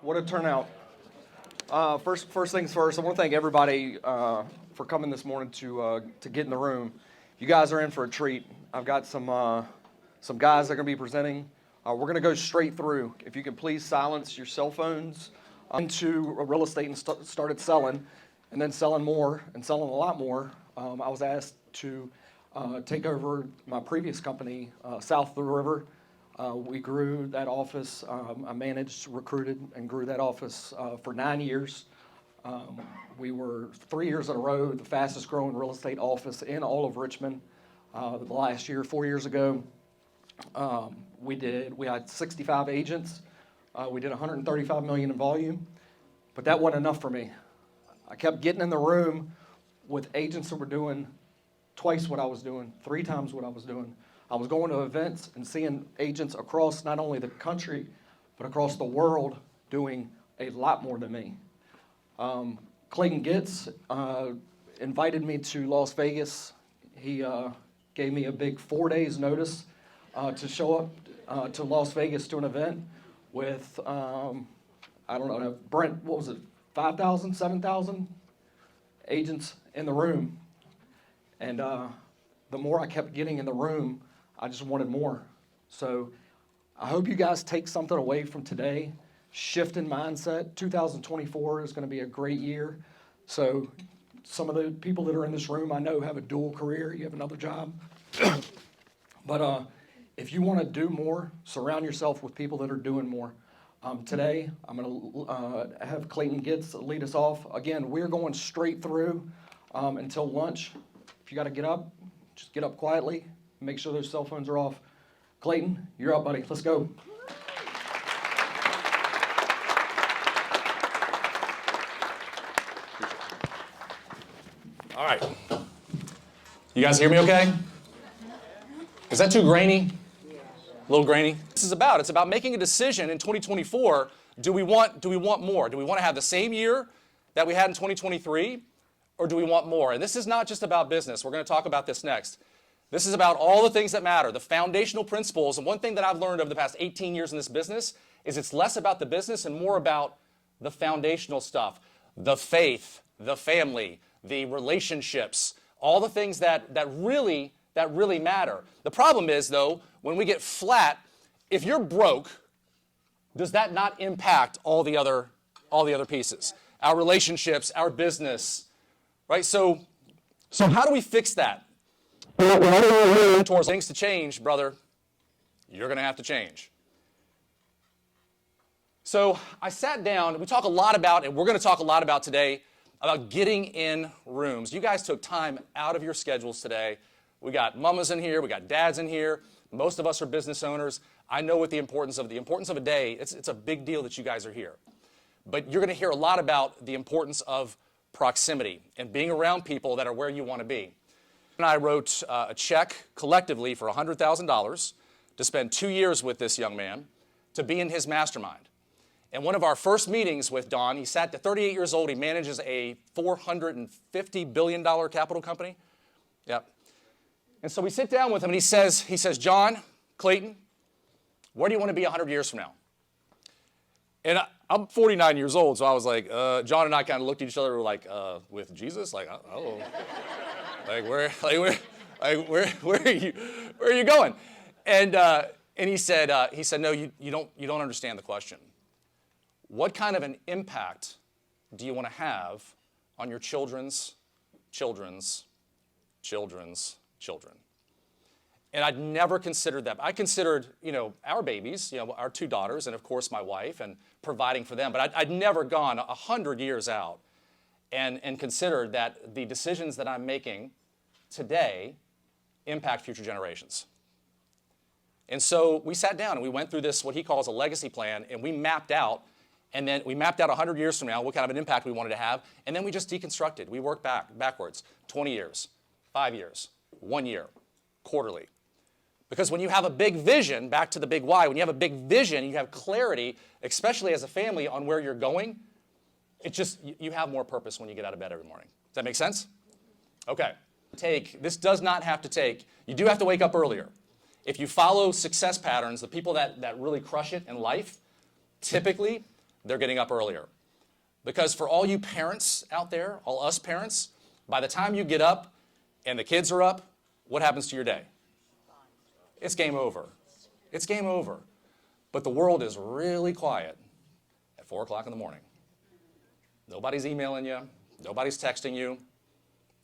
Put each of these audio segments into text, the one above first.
What a turnout. First things first, I want to thank everybody for coming this morning to get in the room. You guys are in for a treat. I've got some guys that are going to be presenting. We're going to go straight through. If you can please silence your cell phones. Into real estate and started selling, and then selling more and selling a lot more. I was asked to take over my previous company south of the river. We grew that office. I managed, recruited, and grew that office for 9 years. We were 3 years in a row the fastest growing real estate office in all of Richmond. The last year, 4 years ago, we had 65 agents. We did 135 million in volume, but that wasn't enough for me. I kept getting in the room with agents that were doing twice what I was doing, 3 times what I was doing. I was going to events and seeing agents across not only the country, but across the world doing a lot more than me. Clayton Gitz invited me to Las Vegas. He gave me a big 4 days notice to show up to Las Vegas to an event with, I don't know, Brent, what was it, 5,000, 7,000 agents in the room. And the more I kept getting in the room, I just wanted more. So I hope you guys take something away from today. Shift in mindset. 2024 is going to be a great year. So some of the people that are in this room I know have a dual career. You have another job. But if you want to do more, surround yourself with people that are doing more. Today, I'm going to have Clayton Gitz lead us off. Again, we're going straight through until lunch. If you got to get up, just get up quietly. Make sure those cell phones are off. Clayton, you're up, buddy. Let's go. All right. You guys hear me okay? Is that too grainy? A little grainy? This is about. It's about making a decision in 2024. Do we want more? Do we want to have the same year that we had in 2023? Or do we want more? And this is not just about business. We're going to talk about this next. This is about all the things that matter, the foundational principles. And one thing that I've learned over the past 18 years in this business is it's less about the business and more about the foundational stuff. The faith, the family, the relationships, all the things that really matter. The problem is, though, when we get flat, if you're broke, does that not impact all the other pieces? Our relationships, our business, right? So how do we fix that? Towards things to change, brother, you're going to have to change. So I sat down, we talk a lot about, and we're going to talk a lot about today, about getting in rooms. You guys took time out of your schedules today. We got mamas in here, we got dads in here. Most of us are business owners. I know what the importance of a day, it's a big deal that you guys are here. But you're going to hear a lot about the importance of proximity and being around people that are where you want to be. And I wrote a check collectively for $100,000 to spend 2 years with this young man to be in his mastermind. And one of our first meetings with Don, he sat to 38 years old. He manages a $450 billion capital company. Yep. And so we sit down with him and he says, John, Clayton, where do you want to be 100 years from now? And I'm 49 years old, so I was like, John and I kind of looked at each other like, with Jesus? Like, oh. Where are you going? And he said, no, you don't understand the question. What kind of an impact do you want to have on your children's children's children's children? And I'd never considered that. I considered, our babies, our 2 daughters, and of course my wife, and providing for them. But I'd never gone 100 years out and considered that the decisions that I'm making today impact future generations. And so we sat down and we went through this, what he calls a legacy plan, and we mapped out 100 years from now what kind of an impact we wanted to have, and then we just deconstructed. We worked backwards, 20 years, 5 years, 1 year, quarterly. Because when you have a big vision, back to the big why, when you have a big vision, you have clarity, especially as a family, on where you're going, you have more purpose when you get out of bed every morning. Does that make sense? Okay. This does not have to take, you do have to wake up earlier. If you follow success patterns, the people that really crush it in life, typically, they're getting up earlier. Because for all you parents out there, all us parents, by the time you get up and the kids are up, what happens to your day? It's game over. It's game over. But the world is really quiet at 4 o'clock in the morning. Nobody's emailing you. Nobody's texting you,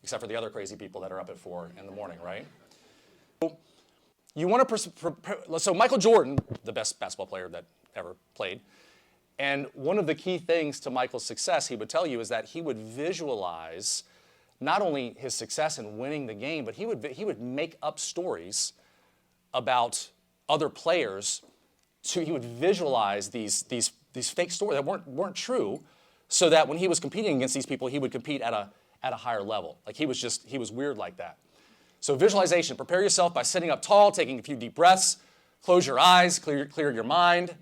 except for the other crazy people that are up at 4 in the morning, right? You want to, so Michael Jordan, the best basketball player that ever played, and one of the key things to Michael's success, he would tell you, is that he would visualize not only his success in winning the game, but he would make up stories about other players. He would visualize these fake stories that weren't true, so that when he was competing against these people, he would compete at a higher level. Like he was weird like that. So visualization, prepare yourself by sitting up tall, taking a few deep breaths, close your eyes, clear your mind,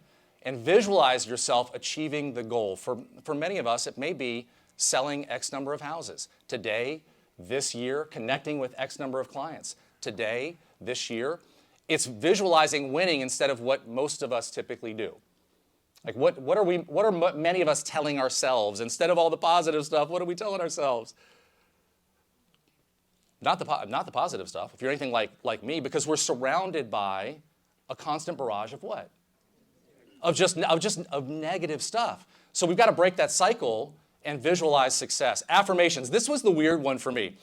and visualize yourself achieving the goal. For many of us, it may be selling X number of houses. Today, this year, connecting with X number of clients. Today, this year, it's visualizing winning instead of what most of us typically do. Like what are many of us telling ourselves? Instead of all the positive stuff, what are we telling ourselves? Not the positive stuff, if you're anything like me, because we're surrounded by a constant barrage of what? Of negative stuff. So we've got to break that cycle and visualize success. Affirmations. This was the weird one for me.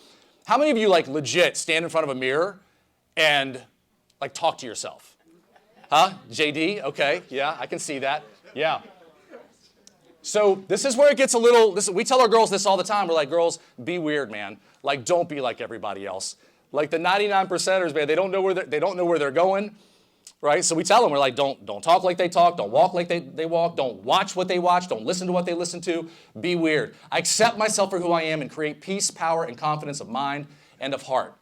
How many of you like legit stand in front of a mirror and like talk to yourself? Huh? JD? Okay. Yeah, I can see that. Yeah. So this is where it gets a little, we tell our girls this all the time. We're like, girls, be weird, man. Like, don't be like everybody else. Like the 99%ers, man, they don't know where they're going. Right? So we tell them, we're like, don't talk like they talk, don't walk like they walk, don't watch what they watch, don't listen to what they listen to, be weird. I accept myself for who I am and create peace, power, and confidence of mind and of heart.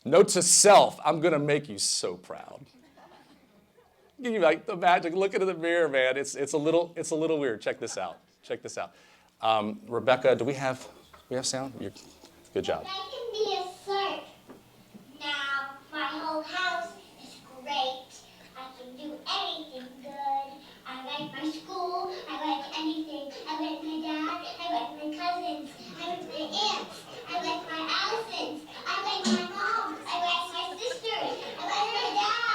Note to self, I'm going to make you so proud. You like the magic, look into the mirror, man. It's a little weird. Check this out. Rebecca, do we have sound? Good job. I can be a clerk. Now my whole house is great. I can do anything good. I like my school. I like anything. I like my dad. I like my cousins. I like my aunts. I like my Allisons. I like my mom. I like my sisters. I like my dad.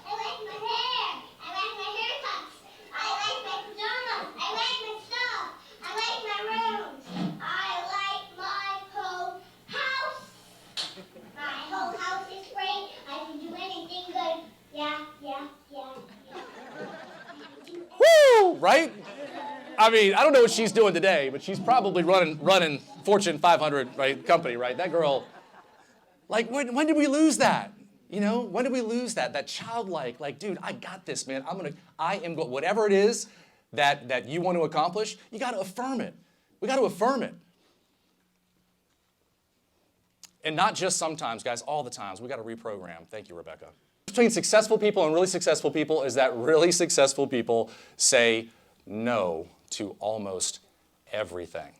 I like my hair. I like my haircuts. I like my pajamas. I like my stuff. I like my rooms. I like my whole house. My whole house is great. I can do anything good. Yeah. Woo! Right? I mean, I don't know what she's doing today, but she's probably running Fortune 500 company, right? That girl. Like, when did we lose that? You know, when did we lose that? That childlike, like, dude, I got this, man. Whatever it is that you want to accomplish, you got to affirm it. We got to affirm it. And not just sometimes, guys, all the times. We got to reprogram. Thank you, Rebecca. Between successful people and really successful people is that really successful people say no to almost everything.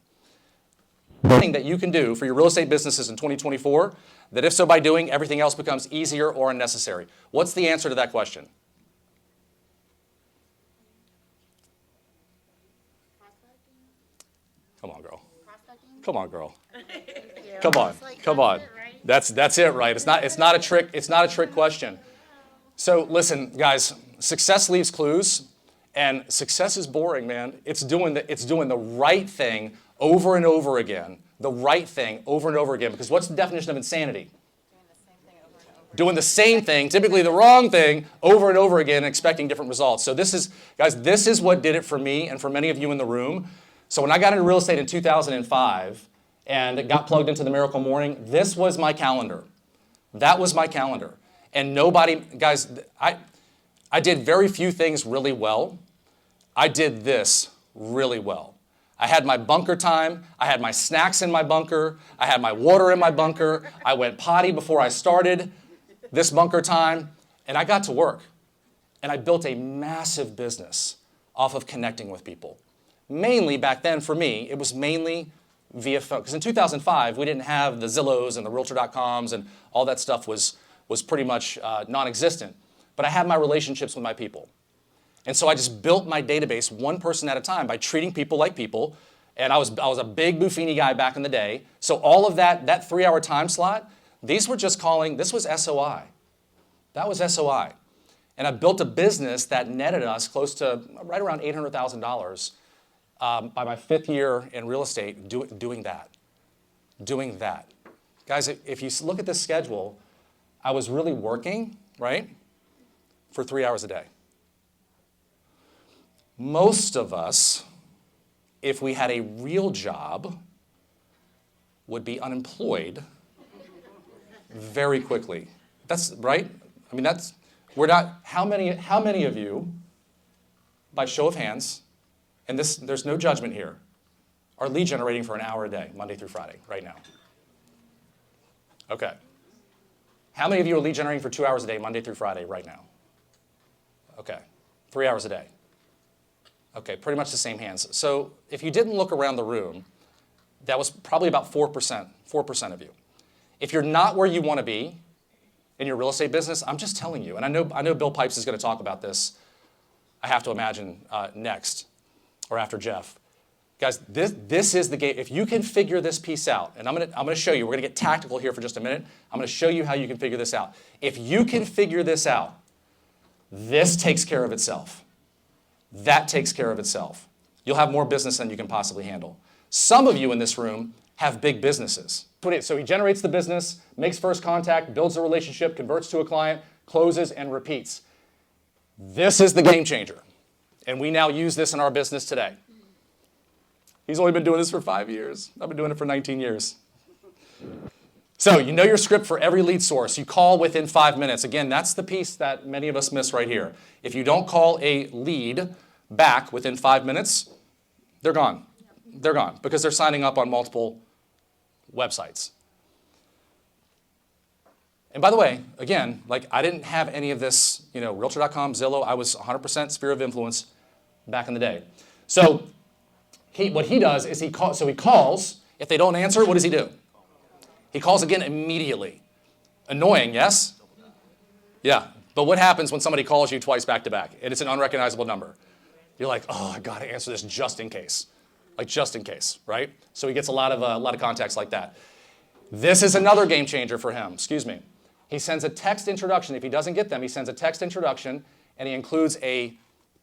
Thing that you can do for your real estate businesses in 2024, that if so by doing, everything else becomes easier or unnecessary. What's the answer to that question? Come on, girl. Come on, girl. Come on. Come on. That's it, right? It's not a trick question. So listen, guys, success leaves clues, and success is boring, man. It's doing the right thing over and over again. The right thing over and over again. Because what's the definition of insanity? Doing the same thing, typically the wrong thing, over and over again, and expecting different results. So this is what did it for me and for many of you in the room. So when I got into real estate in 2005 and got plugged into the Miracle Morning, this was my calendar. That was my calendar. And guys, I did very few things really well. I did this really well. I had my bunker time. I had my snacks in my bunker. I had my water in my bunker. I went potty before I started this bunker time. And I got to work. And I built a massive business off of connecting with people. Mainly back then for me, it was mainly via phone. Because in 2005, we didn't have the Zillows and the Realtor.coms and all that stuff was pretty much non-existent. But I had my relationships with my people. And so I just built my database one person at a time by treating people like people. And I was a big Buffini guy back in the day. So all of that 3-hour time slot, this was SOI. That was SOI. And I built a business that netted us close to right around $800,000 by my 5th year in real estate doing that. Guys, if you look at this schedule, I was really working, right, for 3 hours a day. Most of us, if we had a real job, would be unemployed very quickly. That's right. I mean, we're not. How many of you, by show of hands, and there's no judgment here, are lead generating for an hour a day, Monday through Friday, right now? Okay. How many of you are lead generating for 2 hours a day, Monday through Friday, right now? Okay. 3 hours a day. Okay, pretty much the same hands. So if you didn't look around the room, that was probably about 4% of you. If you're not where you want to be in your real estate business, I'm just telling you, and I know Bill Pipes is going to talk about this, I have to imagine, next or after Jeff. Guys, this is the game. If you can figure this piece out, and I'm gonna show you, we're gonna get tactical here for just a minute. I'm gonna show you how you can figure this out. If you can figure this out, this takes care of itself. That takes care of itself. You'll have more business than you can possibly handle. Some of you in this room have big businesses. So he generates the business, makes first contact, builds a relationship, converts to a client, closes, and repeats. This is the game changer. And we now use this in our business today. He's only been doing this for 5 years. I've been doing it for 19 years. So you know your script for every lead source. You call within 5 minutes. Again, that's the piece that many of us miss right here. If you don't call a lead back within 5 minutes, they're gone. They're gone because they're signing up on multiple websites. And by the way, again, like I didn't have any of this, Realtor.com, Zillow. I was 100% sphere of influence back in the day. So what he does is he calls. If they don't answer, what does he do? He calls again immediately. Annoying, yes? Yeah. But what happens when somebody calls you twice back to back and it's an unrecognizable number? You're like, oh, I got to answer this just in case. Like just in case, right? So he gets a lot of contacts like that. This is another game changer for him. Excuse me. He sends a text introduction. If he doesn't get them, he sends a text introduction and he includes a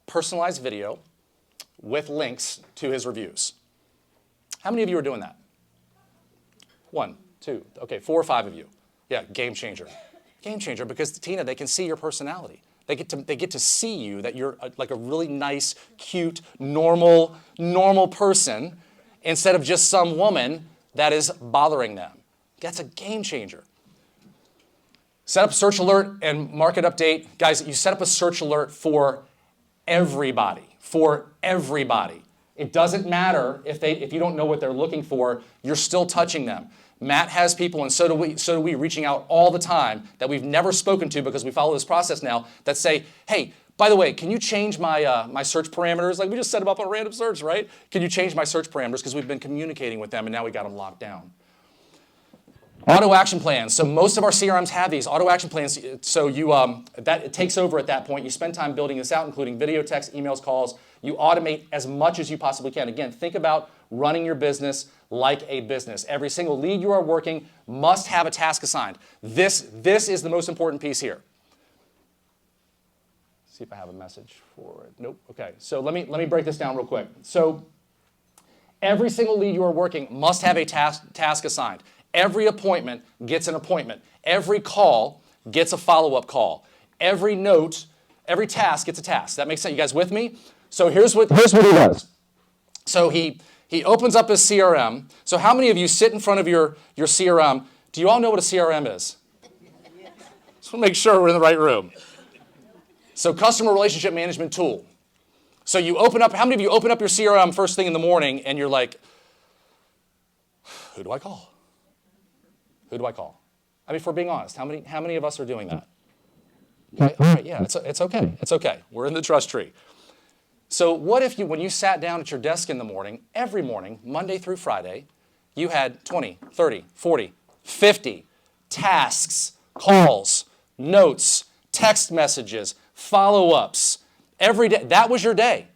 personalized video with links to his reviews. How many of you are doing that? 1, 2, okay, 4 or 5 of you. Yeah, game changer. Game changer because, Tina, they can see your personality. They get to see you, that you're like a really nice, cute, normal person instead of just some woman that is bothering them. That's a game changer. Set up search alert and market update. Guys, you set up a search alert for everybody. For everybody. It doesn't matter if you don't know what they're looking for, you're still touching them. Matt has people, and so do we, reaching out all the time that we've never spoken to because we follow this process now, that say, hey, by the way, can you change my search parameters? Like we just set them up on a random search, right? Can you change my search parameters? Because we've been communicating with them and now we got them locked down. Auto action plans. So most of our CRMs have these auto action plans. So it takes over at that point. You spend time building this out, including video, text, emails, calls. You automate as much as you possibly can. Again, think about running your business like a business. Every single lead you are working must have a task assigned. This is the most important piece here. See if I have a message for it. Nope. Okay. So let me break this down real quick. So every single lead you are working must have a task assigned. Every appointment gets an appointment. Every call gets a follow-up call. Every note, every task gets a task. That makes sense? You guys with me? So here's what he does. So he opens up his CRM. So how many of you sit in front of your CRM? Do you all know what a CRM is? Just want to make sure we're in the right room. So customer relationship management tool. So you open up, how many of you open up your CRM first thing in the morning and you're like, who do I call? Who do I call? I mean, if we're being honest, how many of us are doing that? Okay, all right, yeah, it's okay. It's okay. We're in the trust tree. So what if when you sat down at your desk in the morning, every morning, Monday through Friday, you had 20, 30, 40, 50 tasks, calls, notes, text messages, follow-ups, Every day. That was your day.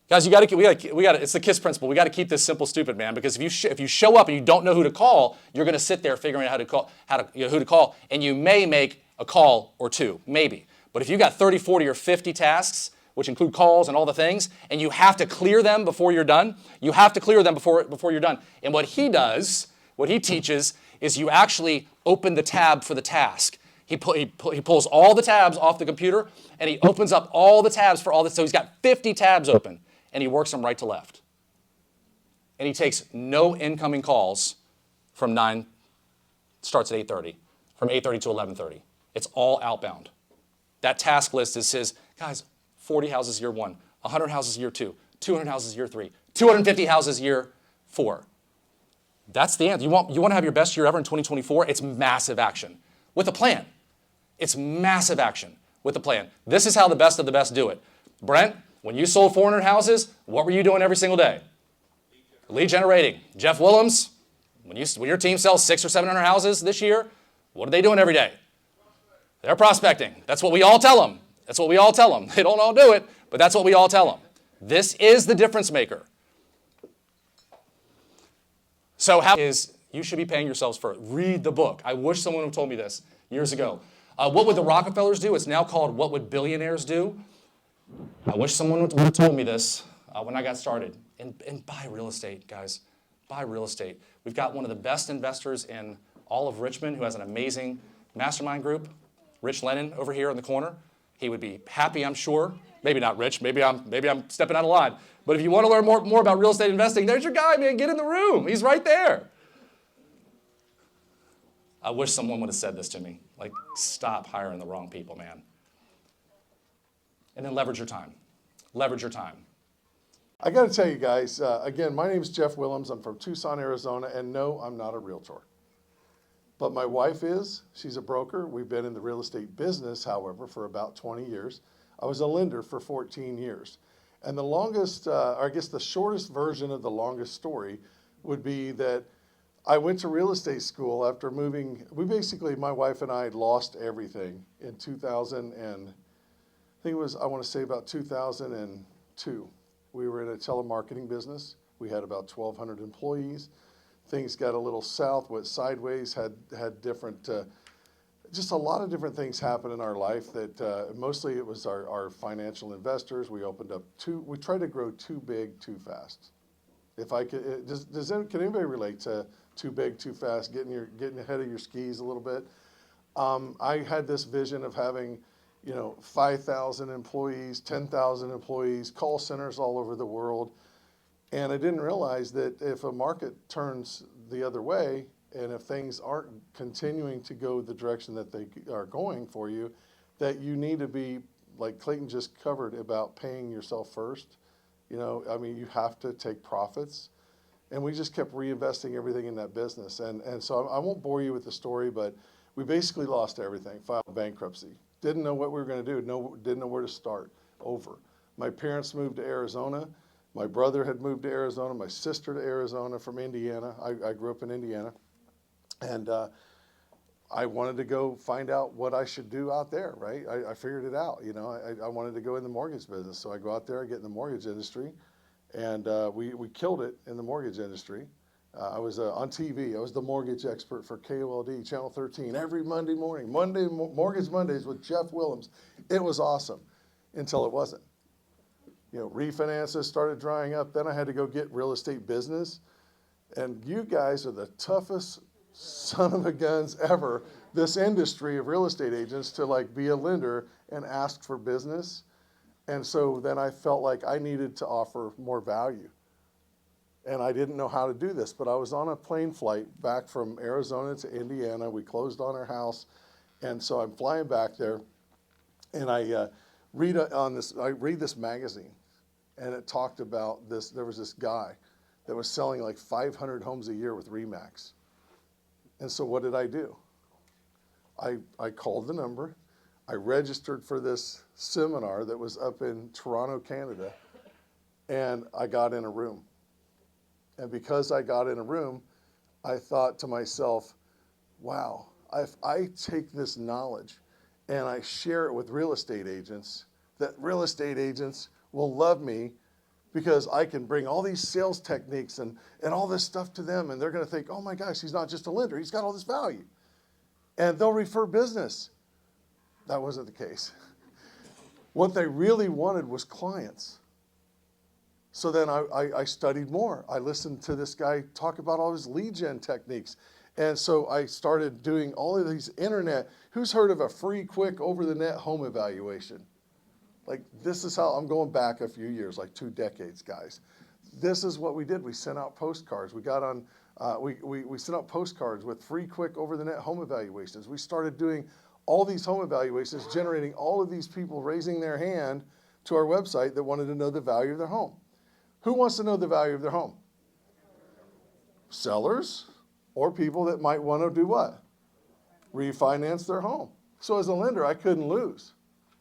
Guys, we got to, it's the KISS principle. We got to keep this simple, stupid, man, because if you show up and you don't know who to call, you're going to sit there figuring out who to call, and you may make a call or two, maybe. But if you got 30, 40, or 50 tasks, which include calls and all the things, and you have to clear them before you're done, you have to clear them before you're done. And what he does, what he teaches, is you actually open the tab for the task. He pulls all the tabs off the computer, and he opens up all the tabs for all this. So he's got 50 tabs open, and he works them right to left. And he takes no incoming calls from 9, starts at 8:30, from 8:30 to 11:30. It's all outbound. That task list is his, guys, 40 houses year 1, 100 houses year 2, 200 houses year 3, 250 houses year 4. That's the answer. You want to have your best year ever in 2024? It's massive action with a plan. It's massive action with a plan. This is how the best of the best do it. Brent, when you sold 400 houses, what were you doing every single day? Lead generating. Jeff Willems, when your team sells 600 or 700 houses this year, what are they doing every day? They're prospecting. That's what we all tell them. That's what we all tell them. They don't all do it, but that's what we all tell them. This is the difference maker. So you should be paying yourselves for it. Read the book. I wish someone had told me this years ago. What would the Rockefellers do? It's now called What Would Billionaires Do? I wish someone would have told me this when I got started. And buy real estate, guys. Buy real estate. We've got one of the best investors in all of Richmond who has an amazing mastermind group. Rich Lennon over here in the corner. He would be happy, I'm sure. Maybe not Rich. Maybe I'm stepping out of line. But if you want to learn more about real estate investing, there's your guy, man. Get in the room. He's right there. I wish someone would have said this to me. Like, stop hiring the wrong people, man. And then leverage your time. Leverage your time. I got to tell you guys, again, my name is Jeff Willems. I'm from Tucson, Arizona, and no, I'm not a realtor. But my wife is. She's a broker. We've been in the real estate business, however, for about 20 years. I was a lender for 14 years. And the longest, or I guess the shortest version of the longest story would be that I went to real estate school after moving. My wife and I lost everything in 2000 and I think it was, I want to say about 2002. We were in a telemarketing business. We had about 1,200 employees. Things got a little south, went sideways, had different, just a lot of different things happen in our life that mostly it was our financial investors. We tried to grow too big, too fast. If I could, can anybody relate to too big, too fast, getting ahead of your skis a little bit? I had this vision of having, 5,000 employees, 10,000 employees, call centers all over the world. And I didn't realize that if a market turns the other way, and if things aren't continuing to go the direction that they are going for you, that you need to be, like Clayton just covered, about paying yourself first. You have to take profits. And we just kept reinvesting everything in that business. And so I won't bore you with the story, but we basically lost everything, filed bankruptcy. Didn't know what we were going to do, didn't know where to start, over. My parents moved to Arizona. My brother had moved to Arizona, my sister to Arizona from Indiana. I grew up in Indiana. And I wanted to go find out what I should do out there, right? I figured it out, I wanted to go in the mortgage business. So I go out there, I get in the mortgage industry, and we killed it in the mortgage industry. I was on TV. I was the mortgage expert for KOLD, Channel 13, every Monday morning. Mortgage Mondays with Jeff Willems. It was awesome until it wasn't. Refinances started drying up. Then I had to go get real estate business. And you guys are the toughest son of a guns ever, this industry of real estate agents, to be a lender and ask for business. And so then I felt like I needed to offer more value. And I didn't know how to do this, but I was on a plane flight back from Arizona to Indiana. We closed on our house. And so I'm flying back there, and I read this magazine, and it talked about this. There was this guy that was selling like 500 homes a year with RE/MAX. And so what did I do? I called the number. I registered for this seminar that was up in Toronto, Canada, and I got in a room. And because I got in a room, I thought to myself, wow, if I take this knowledge and I share it with real estate agents, that real estate agents will love me because I can bring all these sales techniques and all this stuff to them, and they're going to think, oh my gosh, he's not just a lender, he's got all this value. And they'll refer business. That wasn't the case. What they really wanted was clients. So then I studied more. I listened to this guy talk about all his lead gen techniques. And so I started doing all of these internet. Who's heard of a free, quick, over-the-net home evaluation? Like, this is how, I'm going back a few years, like 2 decades, guys. This is what we did. We sent out postcards. We got on, we sent out postcards with free, quick, over-the-net home evaluations. We started doing all these home evaluations, generating all of these people raising their hand to our website that wanted to know the value of their home. Who wants to know the value of their home? Sellers or people that might want to do what? Refinance their home. So as a lender, I couldn't lose.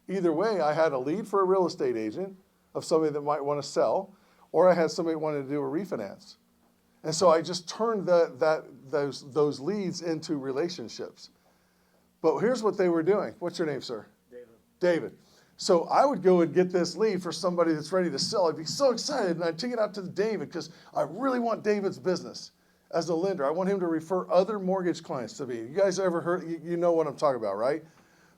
Either way, I had a lead for a real estate agent of somebody that might want to sell, or I had somebody that wanted to do a refinance. And so I just turned those leads into relationships. But here's what they were doing. What's your name, sir? David. David. So I would go and get this lead for somebody that's ready to sell. I'd be so excited, and I'd take it out to David because I really want David's business as a lender. I want him to refer other mortgage clients to me. You guys ever heard, you know what I'm talking about, right?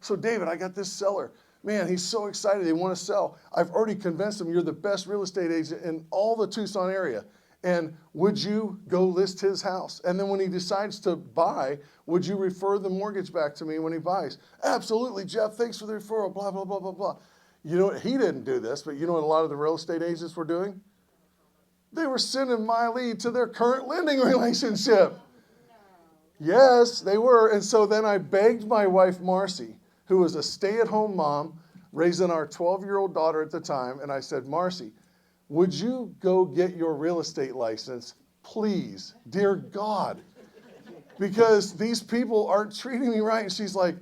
So David, I got this seller. Man, he's so excited. They want to sell. I've already convinced him you're the best real estate agent in all the Tucson area. And would you go list his house? And then when he decides to buy, would you refer the mortgage back to me when he buys? Absolutely, Jeff. Thanks for the referral, blah, blah, blah, blah, blah. You know, he didn't do this, but you know what a lot of the real estate agents were doing? They were sending my lead to their current lending relationship. Yes, they were. And so then I begged my wife, Marcy, who was a stay-at-home mom, raising our 12-year-old daughter at the time, and I said, Marcy, would you go get your real estate license, please, dear God? Because these people aren't treating me right. And she's like,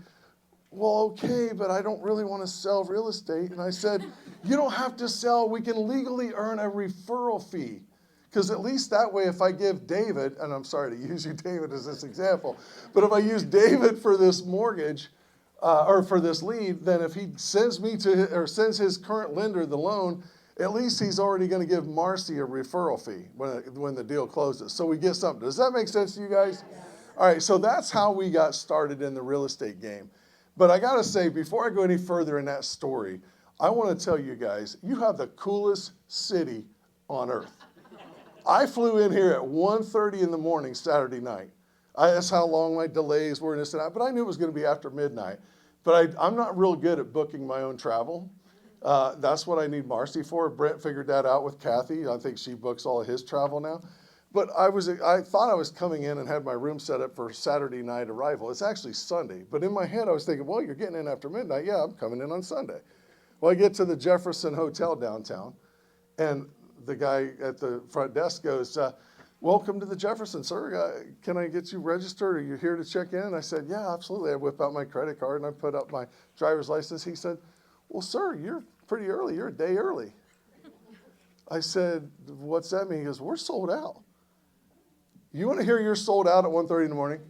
well, okay, but I don't really want to sell real estate. And I said, you don't have to sell. We can legally earn a referral fee. Because at least that way, if I give David, and I'm sorry to use you, David, as this example, but if I use David for this mortgage, or for this lead, then if he sends me to, or sends his current lender the loan, at least he's already going to give Marcy a referral fee when the deal closes. So we get something. Does that make sense to you guys? All right, so that's how we got started in the real estate game. But I got to say, before I go any further in that story, I want to tell you guys, you have the coolest city on earth. I flew in here at 1:30 in the morning Saturday night. That's how long my delays were and this and that, but I knew it was going to be after midnight. But I'm not real good at booking my own travel. That's what I need Marcy for. Brent figured that out with Kathy. I think she books all of his travel now. But I thought I was coming in and had my room set up for Saturday night arrival. It's actually Sunday. But in my head, I was thinking, well, you're getting in after midnight. Yeah, I'm coming in on Sunday. Well, I get to the Jefferson Hotel downtown, and the guy at the front desk goes, welcome to the Jefferson, sir. Can I get you registered? Are you here to check in? And I said, yeah, absolutely. I whip out my credit card, and I put up my driver's license. He said, well, sir, you're pretty early. You're a day early. I said, what's that mean? He goes, we're sold out. You want to hear you're sold out at 1:30 in the morning?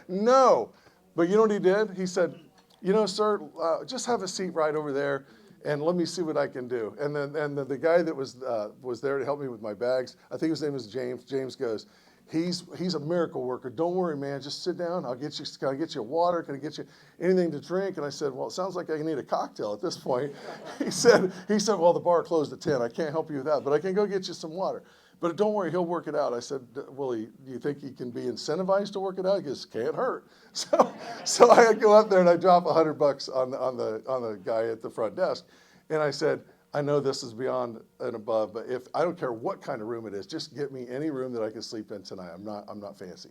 No. But you know what he did? He said, you know, sir, just have a seat right over there, and let me see what I can do. And then the guy that was there to help me with my bags, I think his name is James. James goes, he's a miracle worker. Don't worry, man. Just sit down. Can I get you water? Can I get you anything to drink? And I said, well, it sounds like I need a cocktail at this point. He said, well, the bar closed at 10. I can't help you with that, but I can go get you some water. But don't worry, he'll work it out. I said, well, do you think he can be incentivized to work it out? He goes, can't hurt. So I go up there and I drop $100 on the guy at the front desk. And I said, I know this is beyond and above, but if I don't care what kind of room it is, just get me any room that I can sleep in tonight. I'm not fancy.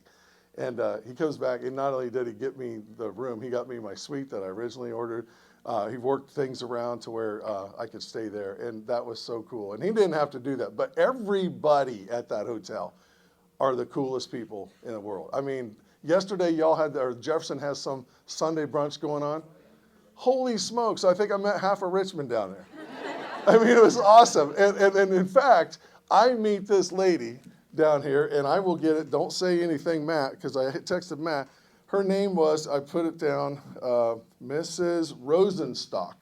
And he comes back, and not only did he get me the room, he got me my suite that I originally ordered. He worked things around to where I could stay there, and that was so cool. And he didn't have to do that, but everybody at that hotel are the coolest people in the world. I mean, yesterday Jefferson has some Sunday brunch going on. Holy smokes, I think I met half of Richmond down there. I mean, it was awesome. And in fact, I meet this lady down here, and I will get it. Don't say anything, Matt, because I texted Matt. Her name was, I put it down, Mrs. Rosenstock.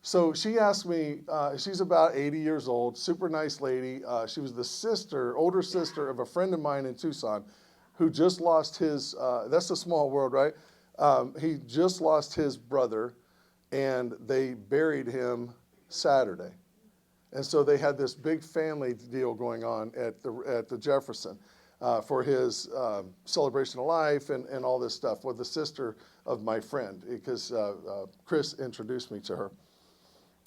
So she asked me, she's about 80 years old, super nice lady. She was the older sister of a friend of mine in Tucson who just lost his, that's a small world, right? He just lost his brother, and they buried him Saturday. And so they had this big family deal going on at the Jefferson for his celebration of life and all this stuff with the sister of my friend, because Chris introduced me to her.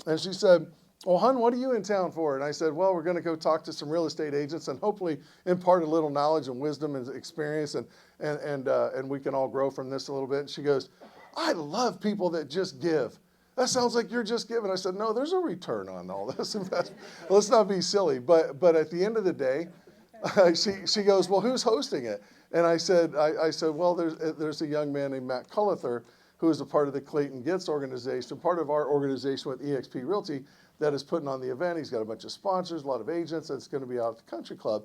And she said, well, hon, what are you in town for? And I said, well, we're going to go talk to some real estate agents and hopefully impart a little knowledge and wisdom and experience, and we can all grow from this a little bit. And she goes, I love people that just give. That sounds like you're just giving. I said, no, there's a return on all this investment. Let's not be silly. But at the end of the day, she goes, well, who's hosting it? And I said, well, there's a young man named Matt Cullither, who is a part of the Clayton Getz organization, part of our organization with eXp Realty that is putting on the event. He's got a bunch of sponsors, a lot of agents, and it's going to be out at the country club.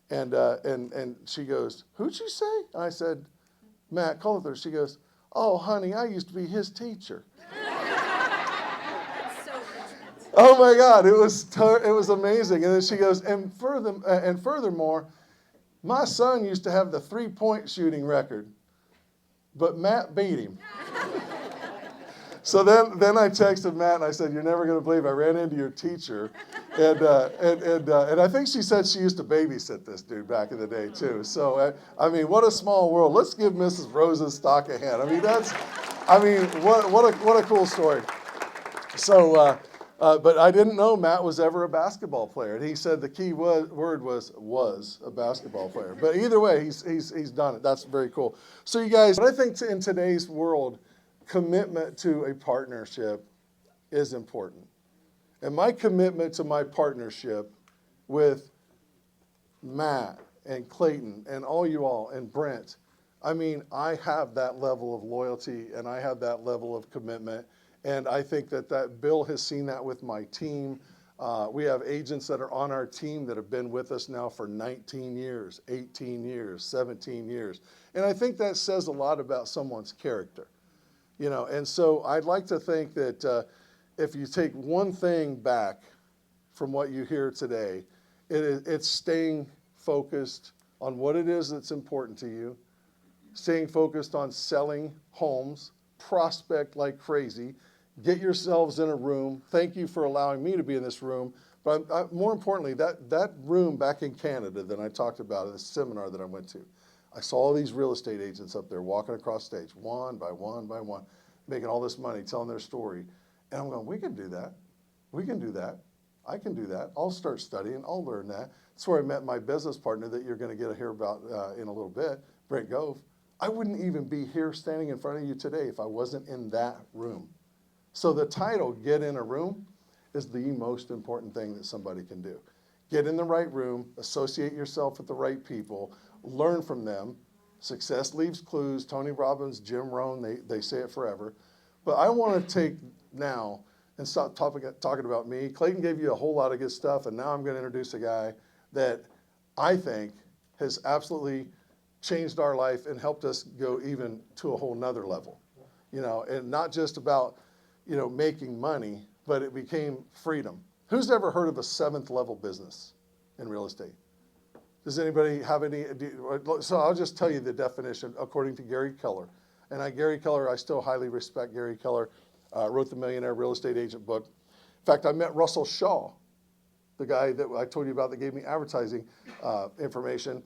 And she goes, who'd you say? And I said, Matt Cullither. She goes, oh, honey, I used to be his teacher. Oh my God, it was amazing. And then she goes, and furthermore, my son used to have the 3-point shooting record, but Matt beat him. So then I texted Matt and I said, you're never going to believe I ran into your teacher. And I think she said she used to babysit this dude back in the day too. So, I mean, what a small world. Let's give Mrs. Rose's stock a hand. What a cool story. So, but I didn't know Matt was ever a basketball player. And he said the key word was a basketball player. But either way, he's done it. That's very cool. So you guys, I think in today's world, commitment to a partnership is important. And my commitment to my partnership with Matt and Clayton and all you all and Brent, I mean, I have that level of loyalty and I have that level of commitment. And I think that Bill has seen that with my team. We have agents that are on our team that have been with us now for 19 years, 18 years, 17 years. And I think that says a lot about someone's character. You know, and so I'd like to think that if you take one thing back from what you hear today, it's staying focused on what it is that's important to you, staying focused on selling homes, prospect like crazy, get yourselves in a room. Thank you for allowing me to be in this room. But more importantly, that room back in Canada that I talked about at the seminar that I went to, I saw all these real estate agents up there walking across stage, one by one by one, making all this money, telling their story. And I'm going, we can do that. We can do that. I can do that. I'll start studying. I'll learn that. That's where I met my business partner that you're going to get to hear about in a little bit, Brent Gove. I wouldn't even be here standing in front of you today if I wasn't in that room. So the title, Get in a Room, is the most important thing that somebody can do. Get in the right room, associate yourself with the right people, learn from them. Success leaves clues. Tony Robbins, Jim Rohn, they say it forever. But I want to take now and stop talking about me. Clayton gave you a whole lot of good stuff, and now I'm going to introduce a guy that I think has absolutely changed our life and helped us go even to a whole nother level. You know, and not just about, you know, making money, but it became freedom. Who's ever heard of a 7th level business in real estate? Does anybody have any? So I'll just tell you the definition according to Gary Keller. And Gary Keller, I still highly respect Gary Keller, wrote the Millionaire Real Estate Agent book. In fact, I met Russell Shaw, the guy that I told you about that gave me advertising information,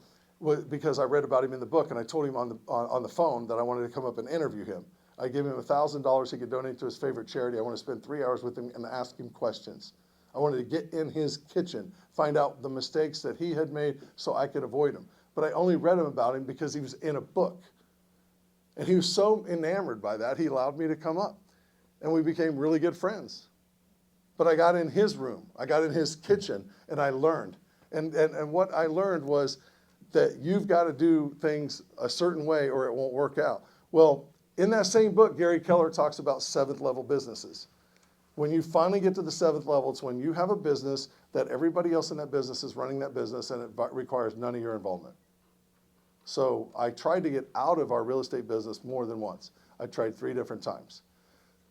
because I read about him in the book, and I told him on the phone that I wanted to come up and interview him. I gave him $1,000 he could donate to his favorite charity. I want to spend 3 hours with him and ask him questions. I wanted to get in his kitchen, find out the mistakes that he had made so I could avoid them. But I only read about him because he was in a book. And he was so enamored by that, he allowed me to come up. And we became really good friends. But I got in his room, I got in his kitchen, and I learned. And what I learned was that you've got to do things a certain way or it won't work out. Well, in that same book, Gary Keller talks about 7th level businesses. When you finally get to the 7th level, it's when you have a business that everybody else in that business is running that business, and it requires none of your involvement. So I tried to get out of our real estate business more than once. I tried 3 different times.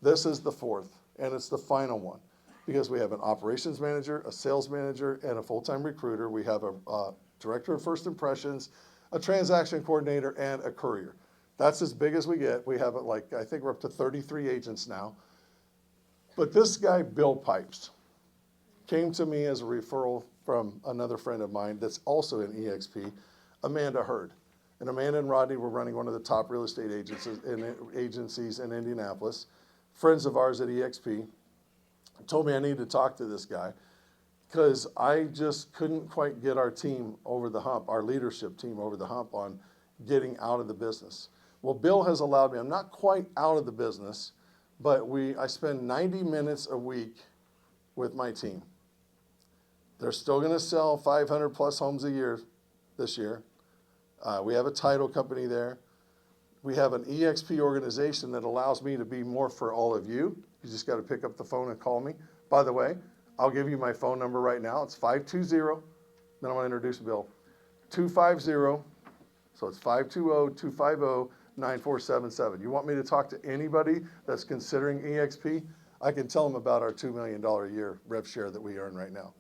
This is the 4th. and it's the final one. Because we have an operations manager, a sales manager, and a full-time recruiter. We have a director of first impressions, a transaction coordinator, and a courier. That's as big as we get. We have, I think we're up to 33 agents now. But this guy, Bill Pipes, came to me as a referral from another friend of mine that's also in EXP, Amanda Hurd. And Amanda and Rodney were running one of the top real estate agencies in Indianapolis, friends of ours at EXP. Told me I needed to talk to this guy because I just couldn't quite get our team over the hump, our leadership team over the hump on getting out of the business. Well, Bill has allowed me, I'm not quite out of the business, but I spend 90 minutes a week with my team. They're still going to sell 500 plus homes a year this year. We have a title company there. We have an EXP organization that allows me to be more for all of you. You just got to pick up the phone and call me. By the way, I'll give you my phone number right now. It's 520, then I'm going to introduce Bill, 250, so it's 520-250-9477. You want me to talk to anybody that's considering EXP? I can tell them about our $2 million a year rev share that we earn right now.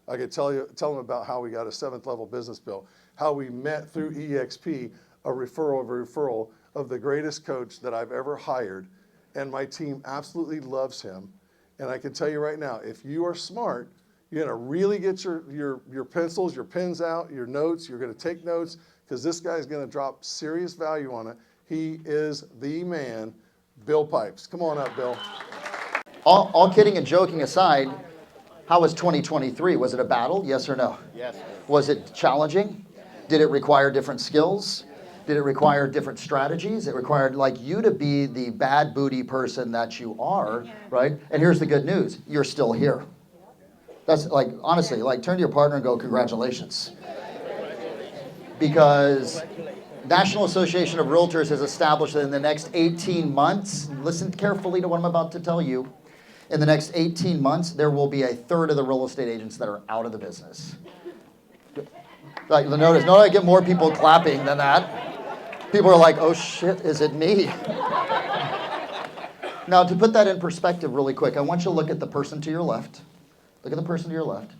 I could tell them about how we got a 7th level business bill, how we met through EXP, a referral of the greatest coach that I've ever hired, and my team absolutely loves him. And I can tell you right now, if you are smart, you're gonna really get your pencils, your pens out, your notes, you're gonna take notes, because this guy's gonna drop serious value on it. He is the man, Bill Pipes. Come on up, Bill. All kidding and joking aside, how was 2023? Was it a battle, yes or no? Yes. Was it challenging? Did it require different skills? Did it require different strategies? It required you to be the bad booty person that you are, right? And here's the good news, you're still here. That's honestly, turn to your partner and go, congratulations. Because National Association of Realtors has established that in the next 18 months, listen carefully to what I'm about to tell you, in the next 18 months, there will be 1/3 of the real estate agents that are out of the business. Notice I get more people clapping than that. People are like, oh shit, is it me? Now, to put that in perspective really quick, I want you to look at the person to your left. Look at the person to your left.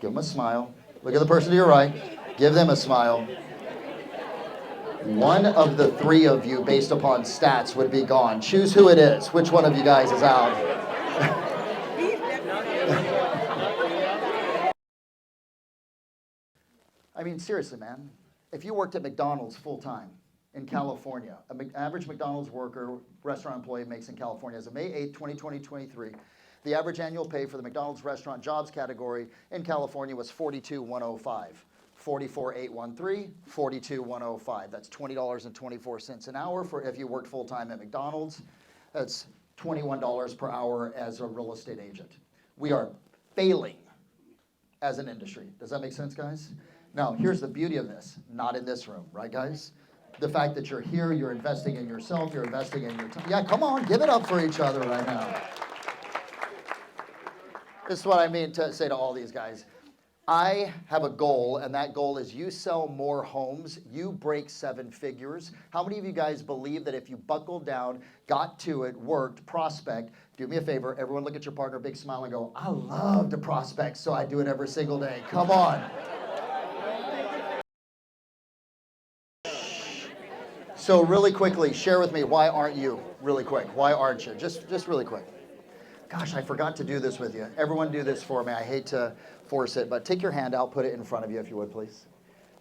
Give them a smile. Look at the person to your right. Give them a smile. One of the 3 of you, based upon stats, would be gone. Choose who it is. Which one of you guys is out? I mean, seriously, man. If you worked at McDonald's full-time in California, an average McDonald's worker, restaurant employee makes in California, as of May 8, 2023, the average annual pay for the McDonald's restaurant jobs category in California was $42,105. 44,813, 42,105. That's $20.24 an hour for if you worked full-time at McDonald's. That's $21 per hour as a real estate agent. We are failing as an industry. Does that make sense, guys? Now, here's the beauty of this. Not in this room, right, guys? The fact that you're here, you're investing in yourself, you're investing in your time. Yeah, come on, give it up for each other right now. This is what I mean to say to all these guys. I have a goal, and that goal is you sell more homes, you break 7 figures. How many of you guys believe that if you buckled down, got to it, worked, prospect, do me a favor, everyone look at your partner, big smile, and go, I love to prospect, so I do it every single day. Come on. So really quickly, share with me, why aren't you? Really quick, why aren't you? Just really quick. Gosh, I forgot to do this with you. Everyone do this for me. I hate to force it, but take your hand out, put it in front of you if you would, please.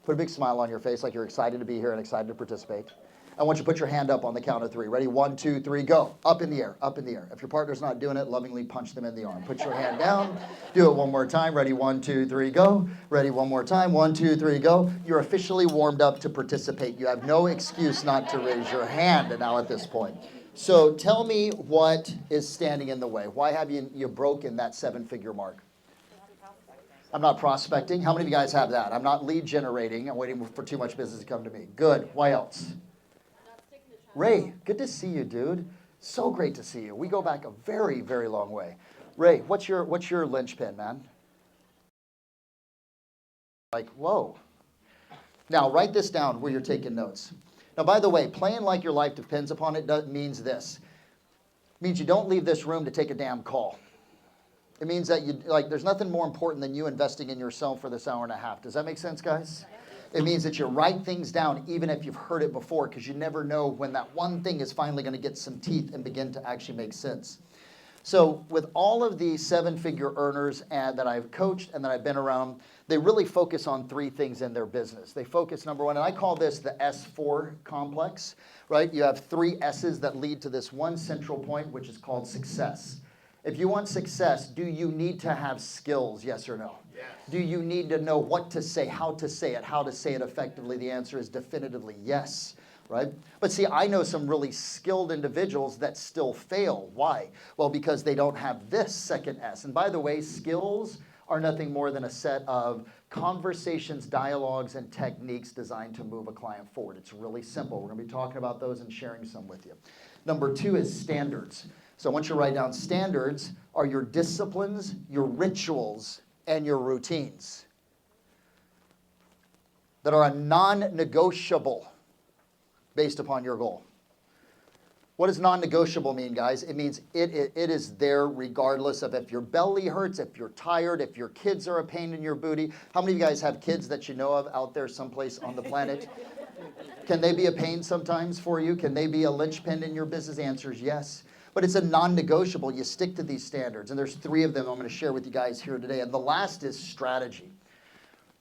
Put a big smile on your face like you're excited to be here and excited to participate. I want you to put your hand up on the count of 3. Ready? 1, 2, 3, go. Up in the air, up in the air. If your partner's not doing it, lovingly punch them in the arm. Put your hand down. Do it one more time. Ready? 1, 2, 3, go. Ready? One more time. 1, 2, 3, go. You're officially warmed up to participate. You have no excuse not to raise your hand now at this point. So tell me what is standing in the way. Why have you broken that 7-figure mark? I'm not prospecting. How many of you guys have that? I'm not lead generating. I'm waiting for too much business to come to me. Good. Why else? Ray, good to see you, dude. So great to see you. We go back a very, very long way. Ray, what's your linchpin, man? Whoa. Now, write this down where you're taking notes. Now, by the way, playing like your life depends upon it means this. It means you don't leave this room to take a damn call. It means that there's nothing more important than you investing in yourself for this hour and a half. Does that make sense, guys? It means that you write things down even if you've heard it before, because you never know when that one thing is finally going to get some teeth and begin to actually make sense. So with all of the seven-figure earners that I've coached and that I've been around, they really focus on three things in their business. They focus, number one, and I call this the S4 complex, right? You have three S's that lead to this one central point, which is called success. If you want success, do you need to have skills, yes or no? Yes. Do you need to know what to say, how to say it effectively? The answer is definitively yes. Right? But see, I know some really skilled individuals that still fail. Why? Well, because they don't have this second S. And by the way, skills are nothing more than a set of conversations, dialogues, and techniques designed to move a client forward. It's really simple. We're going to be talking about those and sharing some with you. Number two is standards. So I want you to write down standards are your disciplines, your rituals, and your routines that are a non-negotiable based upon your goal. What does non-negotiable mean, guys? It means it is there regardless of if your belly hurts, if you're tired, if your kids are a pain in your booty. How many of you guys have kids that you know of out there someplace on the planet? Can they be a pain sometimes for you? Can they be a linchpin in your business? The answer is yes. But it's a non-negotiable. You stick to these standards. And there's three of them I'm going to share with you guys here today. And the last is strategy.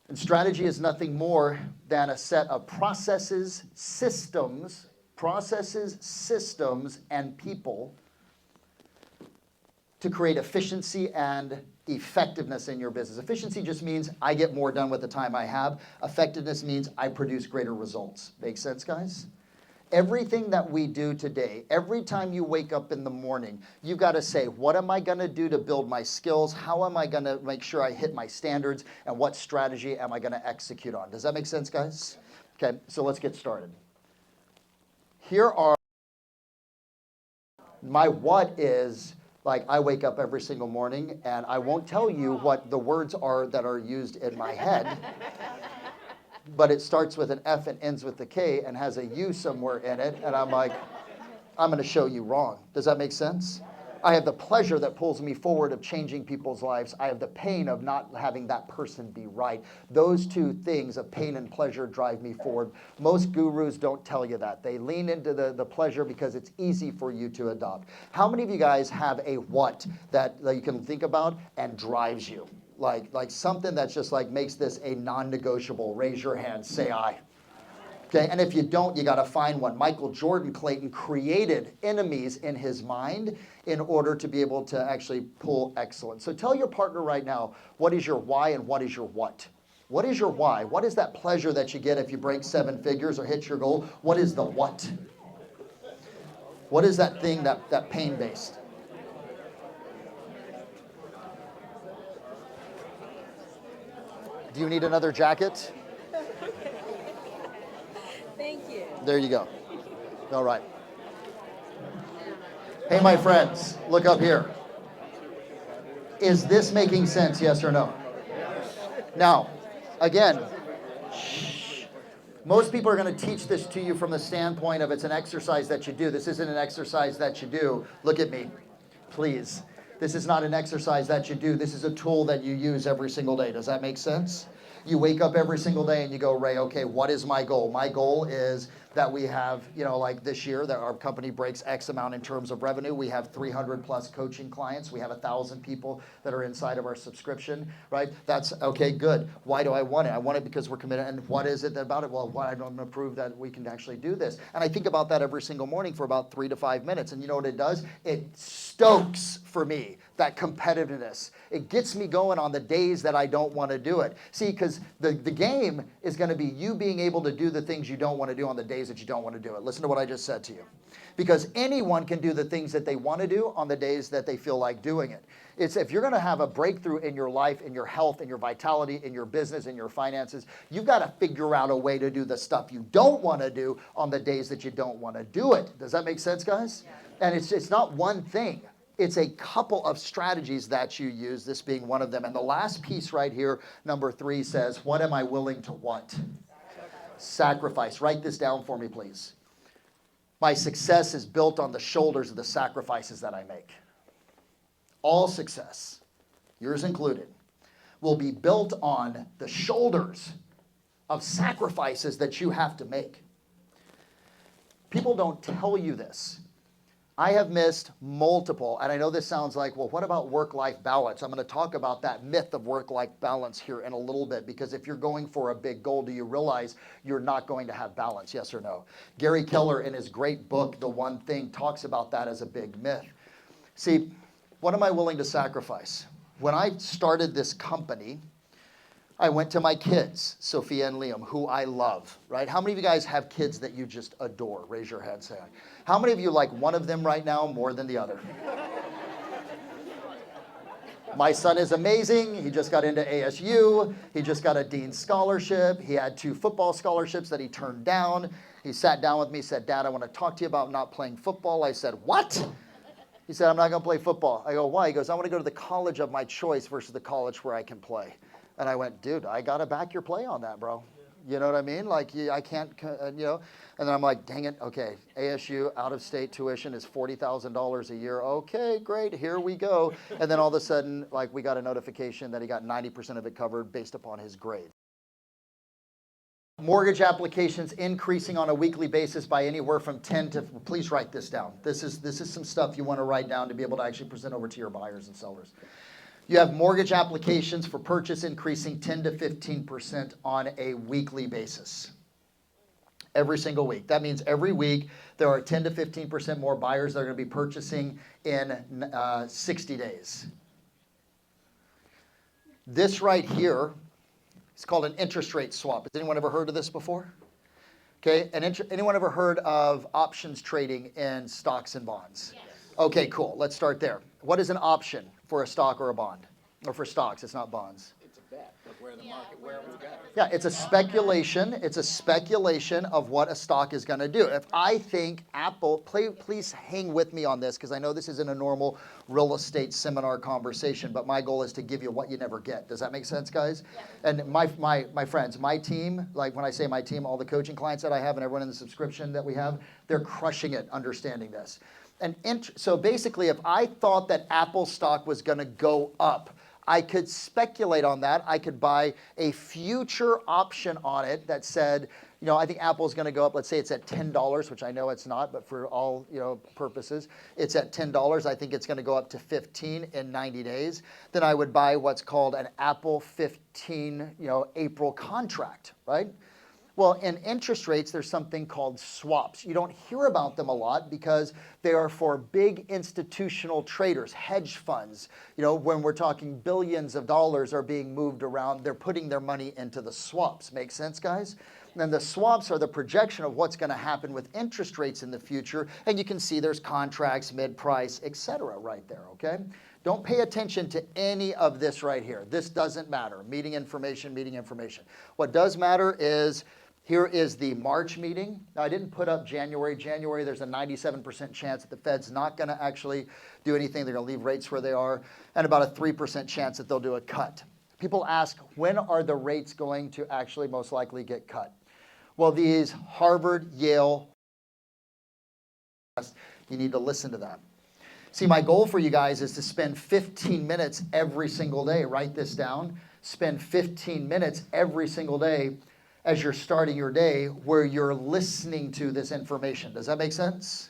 And strategy is nothing more than a set of processes, systems, and people to create efficiency and effectiveness in your business. Efficiency just means I get more done with the time I have. Effectiveness means I produce greater results. Make sense, guys? Everything that we do today, every time you wake up in the morning, you've got to say, what am I going to do to build my skills? How am I going to make sure I hit my standards? And what strategy am I going to execute on? Does that make sense, guys? Okay, so let's get started. Here are my what is, like I wake up every single morning and I won't tell you what the words are that are used in my head. But it starts with an F and ends with a K and has a U somewhere in it. And I'm like, I'm going to show you wrong. Does that make sense? I have the pleasure that pulls me forward of changing people's lives. I have the pain of not having that person be right. Those two things of pain and pleasure drive me forward. Most gurus don't tell you that. They lean into the pleasure because it's easy for you to adopt. How many of you guys have a what that you can think about and drives you? Like something that's just like makes this a non-negotiable. Raise your hand, say I. Okay, and if you don't, you got to find one. Michael Jordan Clayton created enemies in his mind in order to be able to actually pull excellence. So tell your partner right now, what is your why and what is your what? What is your why? What is that pleasure that you get if you break 7 figures or hit your goal? What is the what? What is that thing that pain-based? Do you need another jacket? Thank you. There you go. All right. Hey, my friends, look up here. Is this making sense, yes or no? Now, again, most people are going to teach this to you from the standpoint of it's an exercise that you do. This isn't an exercise that you do. Look at me, please. This is not an exercise that you do. This is a tool that you use every single day. Does that make sense? You wake up every single day and you go, Ray, okay, what is my goal? My goal is that we have, like this year, that our company breaks X amount in terms of revenue. We have 300 plus coaching clients. We have 1,000 people that are inside of our subscription, right? That's, okay, good. Why do I want it? I want it because we're committed. And what is it about it? Well, I'm going to prove that we can actually do this. And I think about that every single morning for about 3 to 5 minutes. And you know what it does? It stokes for me that competitiveness. It gets me going on the days that I don't want to do it. See, because the game is going to be you being able to do the things you don't want to do on the days that you don't want to do it. Listen to what I just said to you. Because anyone can do the things that they want to do on the days that they feel like doing it. It's if you're going to have a breakthrough in your life, in your health, in your vitality, in your business, in your finances, you've got to figure out a way to do the stuff you don't want to do on the days that you don't want to do it. Does that make sense, guys? Yeah. And it's not one thing. It's a couple of strategies that you use, this being one of them. And the last piece right here, number 3, says, what am I willing to what? Sacrifice. Write this down for me, please. My success is built on the shoulders of the sacrifices that I make. All success, yours included, will be built on the shoulders of sacrifices that you have to make. People don't tell you this. I have missed multiple, and I know this sounds like, well, what about work-life balance? I'm going to talk about that myth of work-life balance here in a little bit, because if you're going for a big goal, do you realize you're not going to have balance, yes or no? Gary Keller, in his great book, The One Thing, talks about that as a big myth. See, what am I willing to sacrifice? When I started this company, I went to my kids, Sophia and Liam, who I love, right? How many of you guys have kids that you just adore? Raise your hand, say aye. How many of you like one of them right now more than the other? My son is amazing. He just got into ASU. He just got a Dean's Scholarship. He had 2 football scholarships that he turned down. He sat down with me, said, Dad, I want to talk to you about not playing football. I said, what? He said, I'm not going to play football. I go, why? He goes, I want to go to the college of my choice versus the college where I can play. And I went, dude, I got to back your play on that, bro. You know what I mean? Like, I can't, you know. And then I'm like, dang it, okay, ASU out-of-state tuition is $40,000 a year. Okay, great, here we go. And then all of a sudden, like, we got a notification that he got 90% of it covered based upon his grades. Mortgage applications increasing on a weekly basis by anywhere from 10 to, please write this down. This is some stuff you want to write down to be able to actually present over to your buyers and sellers. You have mortgage applications for purchase increasing 10 to 15% on a weekly basis. Every single week. That means every week there are 10 to 15% more buyers that are going to be purchasing in 60 days. This right here is called an interest rate swap. Has anyone ever heard of this before? Okay, anyone ever heard of options trading in stocks and bonds? Yes. Okay, cool. Let's start there. What is an option for a stock or a bond? Or for stocks, it's not bonds. It's a bet of where the market, where it will go. Yeah, it's a speculation. It's a speculation of what a stock is going to do. If I think Apple, please hang with me on this, because I know this isn't a normal real estate seminar conversation, but my goal is to give you what you never get. Does that make sense, guys? Yeah. And my friends, my team, like when I say my team, all the coaching clients that I have and everyone in the subscription that we have, they're crushing it understanding this. So basically, if I thought that Apple stock was going to go up, I could speculate on that. I could buy a future option on it that said, you know, I think Apple's going to go up. Let's say it's at $10, which I know it's not, but for all, you know, purposes, it's at $10. I think it's going to go up to 15 in 90 days. Then I would buy what's called an Apple 15, you know, April contract, right? Well, in interest rates, there's something called swaps. You don't hear about them a lot because they are for big institutional traders, hedge funds. You know, when we're talking billions of dollars are being moved around, they're putting their money into the swaps. Make sense, guys? And the swaps are the projection of what's going to happen with interest rates in the future. And you can see there's contracts, mid-price, et cetera, right there, okay? Don't pay attention to any of this right here. This doesn't matter. Meeting information, meeting information. What does matter is, here is the March meeting. Now, I didn't put up January. January, there's a 97% chance that the Fed's not going to actually do anything. They're going to leave rates where they are, and about a 3% chance that they'll do a cut. People ask, when are the rates going to actually most likely get cut? Well, these Harvard, Yale, you need to listen to that. See, my goal for you guys is to spend 15 minutes every single day. Write this down. Spend 15 minutes every single day as you're starting your day where you're listening to this information. Does that make sense?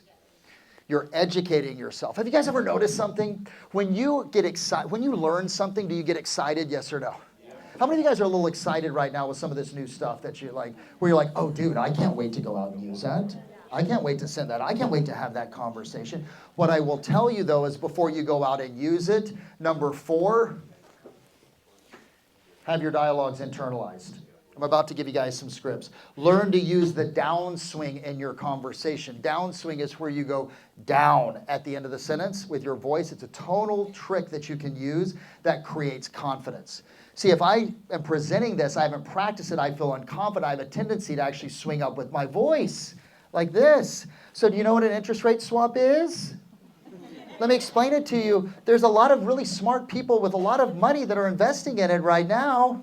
You're educating yourself. Have you guys ever noticed something? When you get excited, when you learn something, do you get excited, yes or no? Yeah. How many of you guys are a little excited right now with some of this new stuff that you like, where you're like, oh dude, I can't wait to go out and use that. I can't wait to send that. I can't wait to have that conversation. What I will tell you though is before you go out and use it, number 4, have your dialogues internalized. I'm about to give you guys some scripts. Learn to use the downswing in your conversation. Downswing is where you go down at the end of the sentence with your voice. It's a tonal trick that you can use that creates confidence. See, if I am presenting this, I haven't practiced it, I feel unconfident, I have a tendency to actually swing up with my voice like this. So do you know what an interest rate swap is? Let me explain it to you. There's a lot of really smart people with a lot of money that are investing in it right now.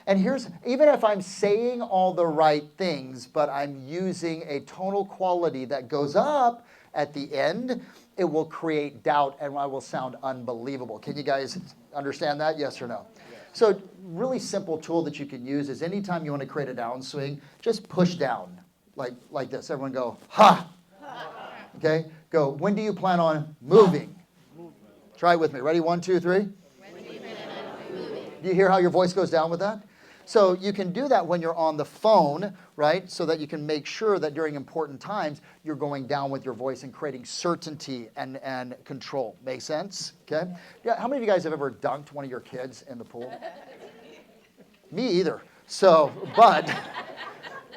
And here's, even if I'm saying all the right things, but I'm using a tonal quality that goes up at the end, it will create doubt and I will sound unbelievable. Can you guys understand that? Yes or no? So really simple tool that you can use is anytime you want to create a downswing, just push down like this. Everyone go, ha. Okay, go, when do you plan on moving? Try it with me. Ready? 1, 2, 3. Do you hear how your voice goes down with that? So you can do that when you're on the phone, right? So that you can make sure that during important times, you're going down with your voice and creating certainty and control. Make sense? Okay? Yeah. How many of you guys have ever dunked one of your kids in the pool? Me either. So, but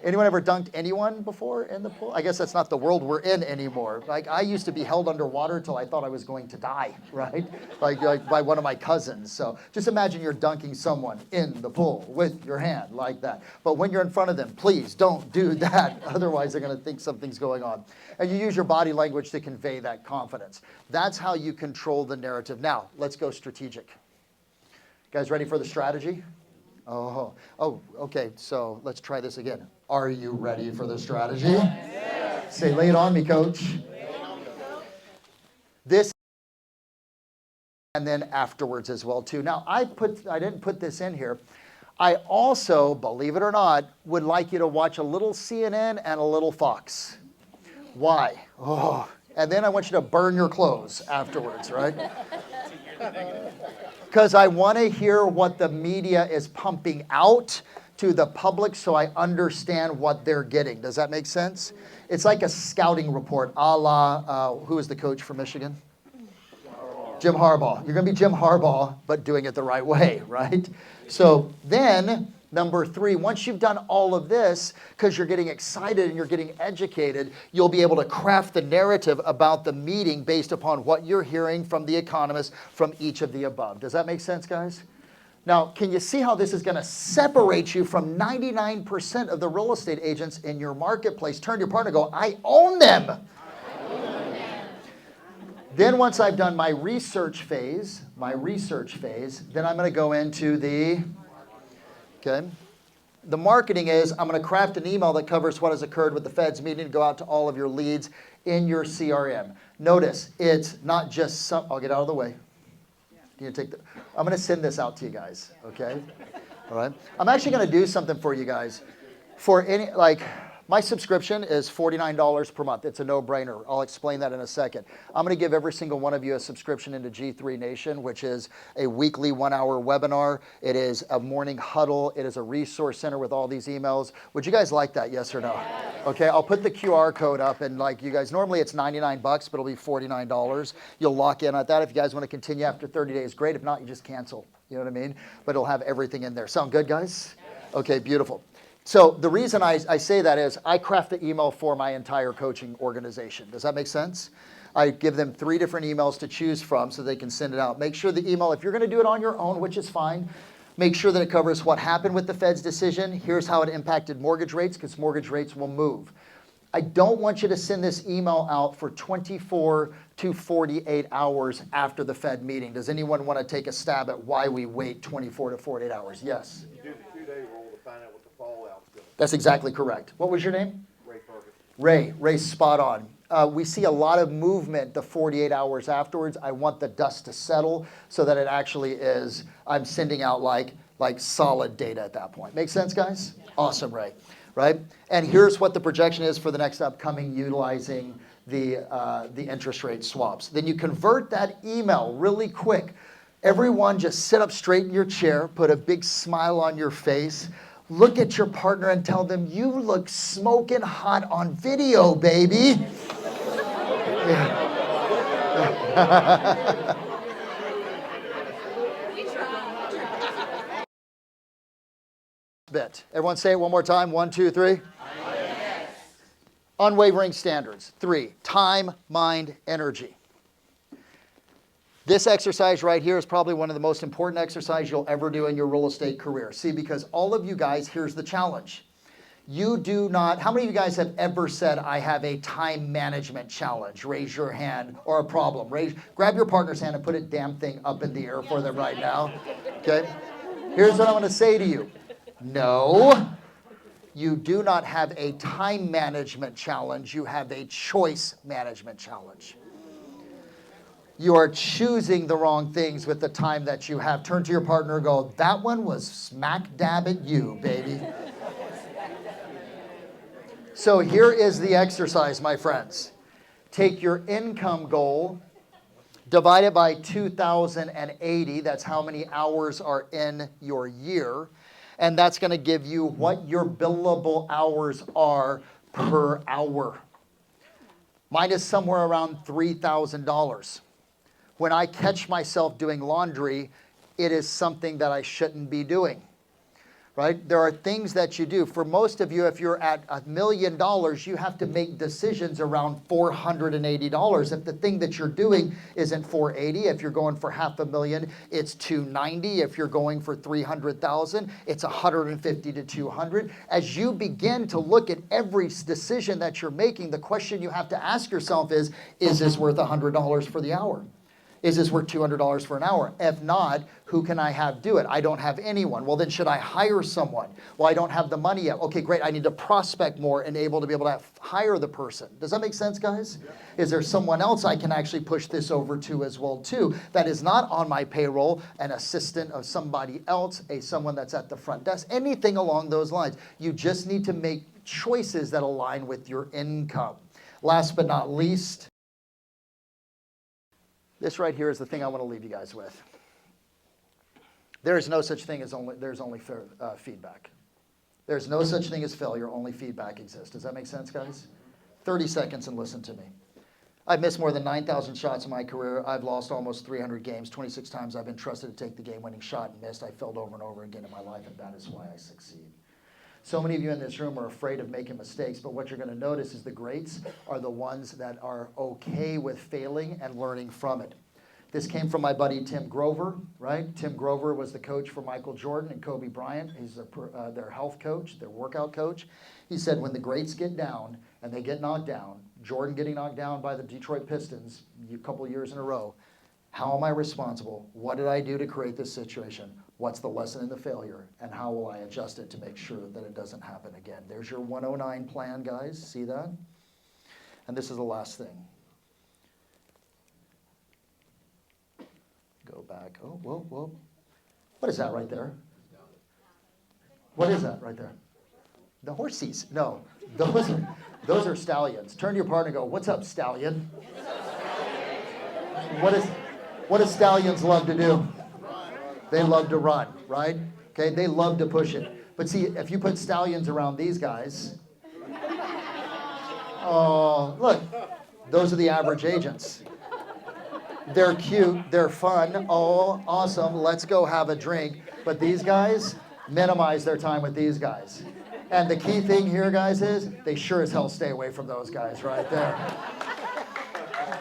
anyone ever dunked anyone before in the pool? I guess that's not the world we're in anymore. Like I used to be held underwater till I thought I was going to die, right? Like by one of my cousins. So just imagine you're dunking someone in the pool with your hand like that. But when you're in front of them, please don't do that. Otherwise they're going to think something's going on. And you use your body language to convey that confidence. That's how you control the narrative. Now, let's go strategic. Guys ready for the strategy? Oh, okay, so let's try this again. Are you ready for the strategy? Yes. Say, lay it on me, coach. This, and then afterwards as well, too. Now, I didn't put this in here. I also, believe it or not, would like you to watch a little CNN and a little Fox. Why? Oh, and then I want you to burn your clothes afterwards, right? Because I want to hear what the media is pumping out to the public so I understand what they're getting. Does that make sense? It's like a scouting report, a la, who is the coach for Michigan? Jim Harbaugh. You're going to be Jim Harbaugh, but doing it the right way, right? So then, number 3, once you've done all of this, because you're getting excited and you're getting educated, you'll be able to craft the narrative about the meeting based upon what you're hearing from the economists from each of the above. Does that make sense, guys? Now, can you see how this is going to separate you from 99% of the real estate agents in your marketplace? Turn to your partner and go, I own them. Then once I've done my research phase, then I'm going to go into the marketing is I'm going to craft an email that covers what has occurred with the Fed's meeting to go out to all of your leads in your CRM. Notice, it's not just some, I'll get out of the way. I'm going to send this out to you guys, okay? All right. I'm actually going to do something for you guys. For any, my subscription is $49 per month. It's a no-brainer. I'll explain that in a second. I'm going to give every single one of you a subscription into G3 Nation, which is a weekly 1-hour webinar. It is a morning huddle. It is a resource center with all these emails. Would you guys like that, yes or no? Okay, I'll put the QR code up, and you guys, normally it's $99, but it'll be $49. You'll lock in at that. If you guys want to continue after 30 days, great. If not, you just cancel. You know what I mean? But it'll have everything in there. Sound good, guys? Okay, beautiful. So the reason I say that is I craft the email for my entire coaching organization. Does that make sense? I give them 3 different emails to choose from so they can send it out. Make sure the email, if you're going to do it on your own, which is fine, make sure that it covers what happened with the Fed's decision. Here's how it impacted mortgage rates, because mortgage rates will move. I don't want you to send this email out for 24 to 48 hours after the Fed meeting. Does anyone want to take a stab at why we wait 24 to 48 hours? Yes? You do the 2-day rule to find out what the fallout's going to be. That's exactly correct. What was your name? Ray Ferguson. Ray's spot on. We see a lot of movement the 48 hours afterwards. I want the dust to settle so that it actually is, I'm sending out like solid data at that point. Make sense, guys? Awesome, Ray. Right? And here's what the projection is for the next upcoming utilizing the interest rate swaps. Then you convert that email really quick. Everyone just sit up straight in your chair, put a big smile on your face, look at your partner and tell them, you look smoking hot on video, baby. Bit. Everyone say it one more time. 1, 2, 3. Yes. Unwavering standards. 3, time, mind, energy. This exercise right here is probably one of the most important exercises you'll ever do in your real estate career. See, because all of you guys, here's the challenge. You do not, how many of you guys have ever said, I have a time management challenge? Raise your hand, or a problem. Grab your partner's hand and put a damn thing up in the air for them right now. Okay? Here's what I'm going to say to you. No. You do not have a time management challenge. You have a choice management challenge. You are choosing the wrong things with the time that you have. Turn to your partner and go, that one was smack dab at you, baby. So here is the exercise, my friends. Take your income goal, divide it by 2,080. That's how many hours are in your year. And that's going to give you what your billable hours are per hour. Mine is somewhere around $3,000. When I catch myself doing laundry, it is something that I shouldn't be doing. Right? There are things that you do. For most of you, if you're at $1 million, you have to make decisions around $480. If the thing that you're doing isn't $480, if you're going for $500,000, it's $290. If you're going for $300,000, it's $150 to $200. As you begin to look at every decision that you're making, the question you have to ask yourself is this worth $100 for the hour? Is this worth $200 for an hour? If not, who can I have do it? I don't have anyone. Well, then should I hire someone? Well, I don't have the money yet. Okay, great. I need to prospect more and be able to hire the person. Does that make sense, guys? Yeah. Is there someone else I can actually push this over to as well, too, that is not on my payroll, an assistant of somebody else, someone that's at the front desk, anything along those lines. You just need to make choices that align with your income. Last but not least, this right here is the thing I want to leave you guys with. There is no such thing as there's only feedback. There's no such thing as failure, only feedback exists. Does that make sense, guys? 30 seconds and listen to me. I've missed more than 9,000 shots in my career. I've lost almost 300 games. 26 times I've been trusted to take the game-winning shot and missed. I failed over and over again in my life, and that is why I succeed. So many of you in this room are afraid of making mistakes, but what you're going to notice is the greats are the ones that are okay with failing and learning from it. This came from my buddy Tim Grover, right? Tim Grover was the coach for Michael Jordan and Kobe Bryant. He's their health coach, their workout coach. He said when the greats get down and they get knocked down, Jordan getting knocked down by the Detroit Pistons a couple of years in a row, how am I responsible? What did I do to create this situation? What's the lesson in the failure? And how will I adjust it to make sure that it doesn't happen again? There's your 109 plan, guys. See that? And this is the last thing. Go back. Oh, whoa. What is that right there? What is that right there? The horsies. No, those are stallions. Turn to your partner and go, what's up, stallion? What do stallions love to do? They love to run, right? Okay, they love to push it. But see, if you put stallions around these guys, oh, look, those are the average agents. They're cute, they're fun, oh, awesome, let's go have a drink. But these guys minimize their time with these guys. And the key thing here, guys, is they sure as hell stay away from those guys right there.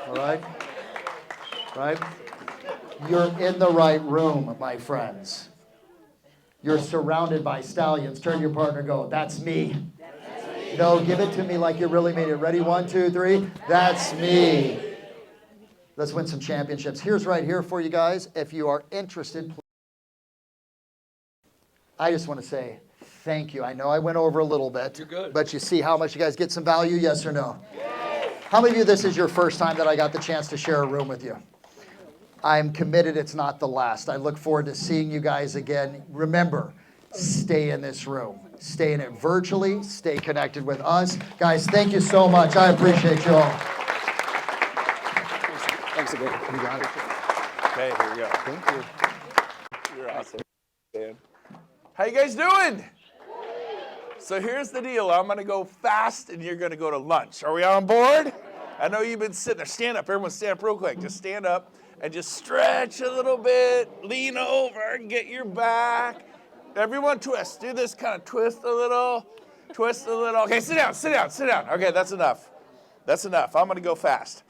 All right? Right? You're in the right room, my friends. You're surrounded by stallions. Turn to your partner and go, that's me. No, give it to me like you really mean it. Ready? 1, 2, 3. That's me. Let's win some championships. Here's right here for you guys. If you are interested, I just want to say thank you. I know I went over a little bit. You're good. But you see how much you guys get some value, yes or no? Yes. How many of you, this is your first time that I got the chance to share a room with you? I'm committed it's not the last. I look forward to seeing you guys again. Remember, stay in this room. Stay in it virtually. Stay connected with us. Guys, thank you so much. I appreciate you all. Thanks again. You got it. Okay, here we go. Thank you. You're awesome, Dan. How you guys doing? So here's the deal. I'm going to go fast, and you're going to go to lunch. Are we on board? I know you've been sitting there. Stand up. Everyone stand up real quick. Just stand up and just stretch a little bit. Lean over. Get your back. Everyone twist. Do this kind of twist a little. Twist a little. Okay, sit down. Sit down. Sit down. Okay, that's enough. That's enough. I'm going to go fast.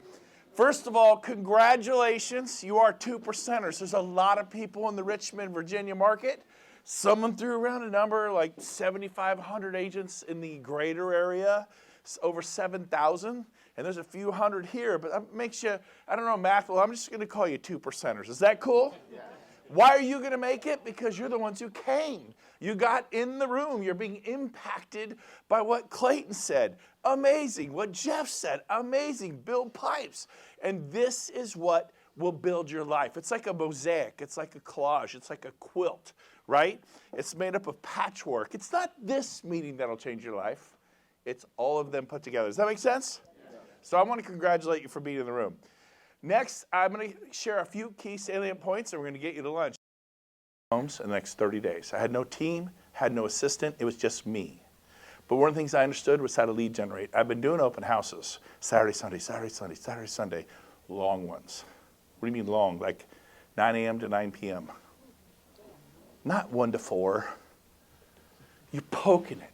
First of all, congratulations. You are 2%ers. There's a lot of people in the Richmond, Virginia market. Someone threw around a number like 7,500 agents in the greater area, over 7,000. And there's a few hundred here, but that makes you, I don't know, math, well, I'm just going to call you 2%ers. Is that cool? Yeah. Why are you going to make it? Because you're the ones who came. You got in the room. You're being impacted by what Clayton said. Amazing. What Jeff said. Amazing. Bill Pipes. And this is what will build your life. It's like a mosaic. It's like a collage. It's like a quilt, right? It's made up of patchwork. It's not this meeting that'll change your life. It's all of them put together. Does that make sense? So I want to congratulate you for being in the room. Next, I'm going to share a few key salient points, and we're going to get you to lunch. Homes in the next 30 days. I had no team, had no assistant. It was just me. But one of the things I understood was how to lead generate. I've been doing open houses, Saturday, Sunday, Saturday, Sunday, Saturday, Sunday, long ones. What do you mean long? Like 9 a.m. to 9 p.m. Not 1 to 4. You're poking it.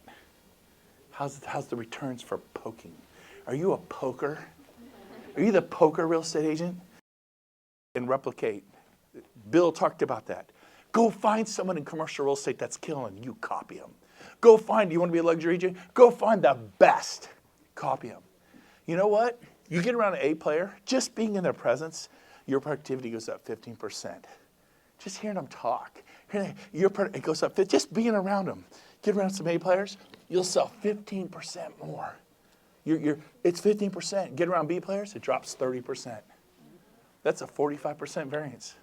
How's the returns for poking? Are you a poker? Are you the poker real estate agent? And replicate. Bill talked about that. Go find someone in commercial real estate that's killing. You copy them. Go find, you want to be a luxury agent? Go find the best. Copy them. You know what? You get around an A player, just being in their presence, your productivity goes up 15%. Just hearing them talk. It goes up, just being around them. Get around some A players, you'll sell 15% more. It's 15%. Get around B players, it drops 30%. That's a 45% variance.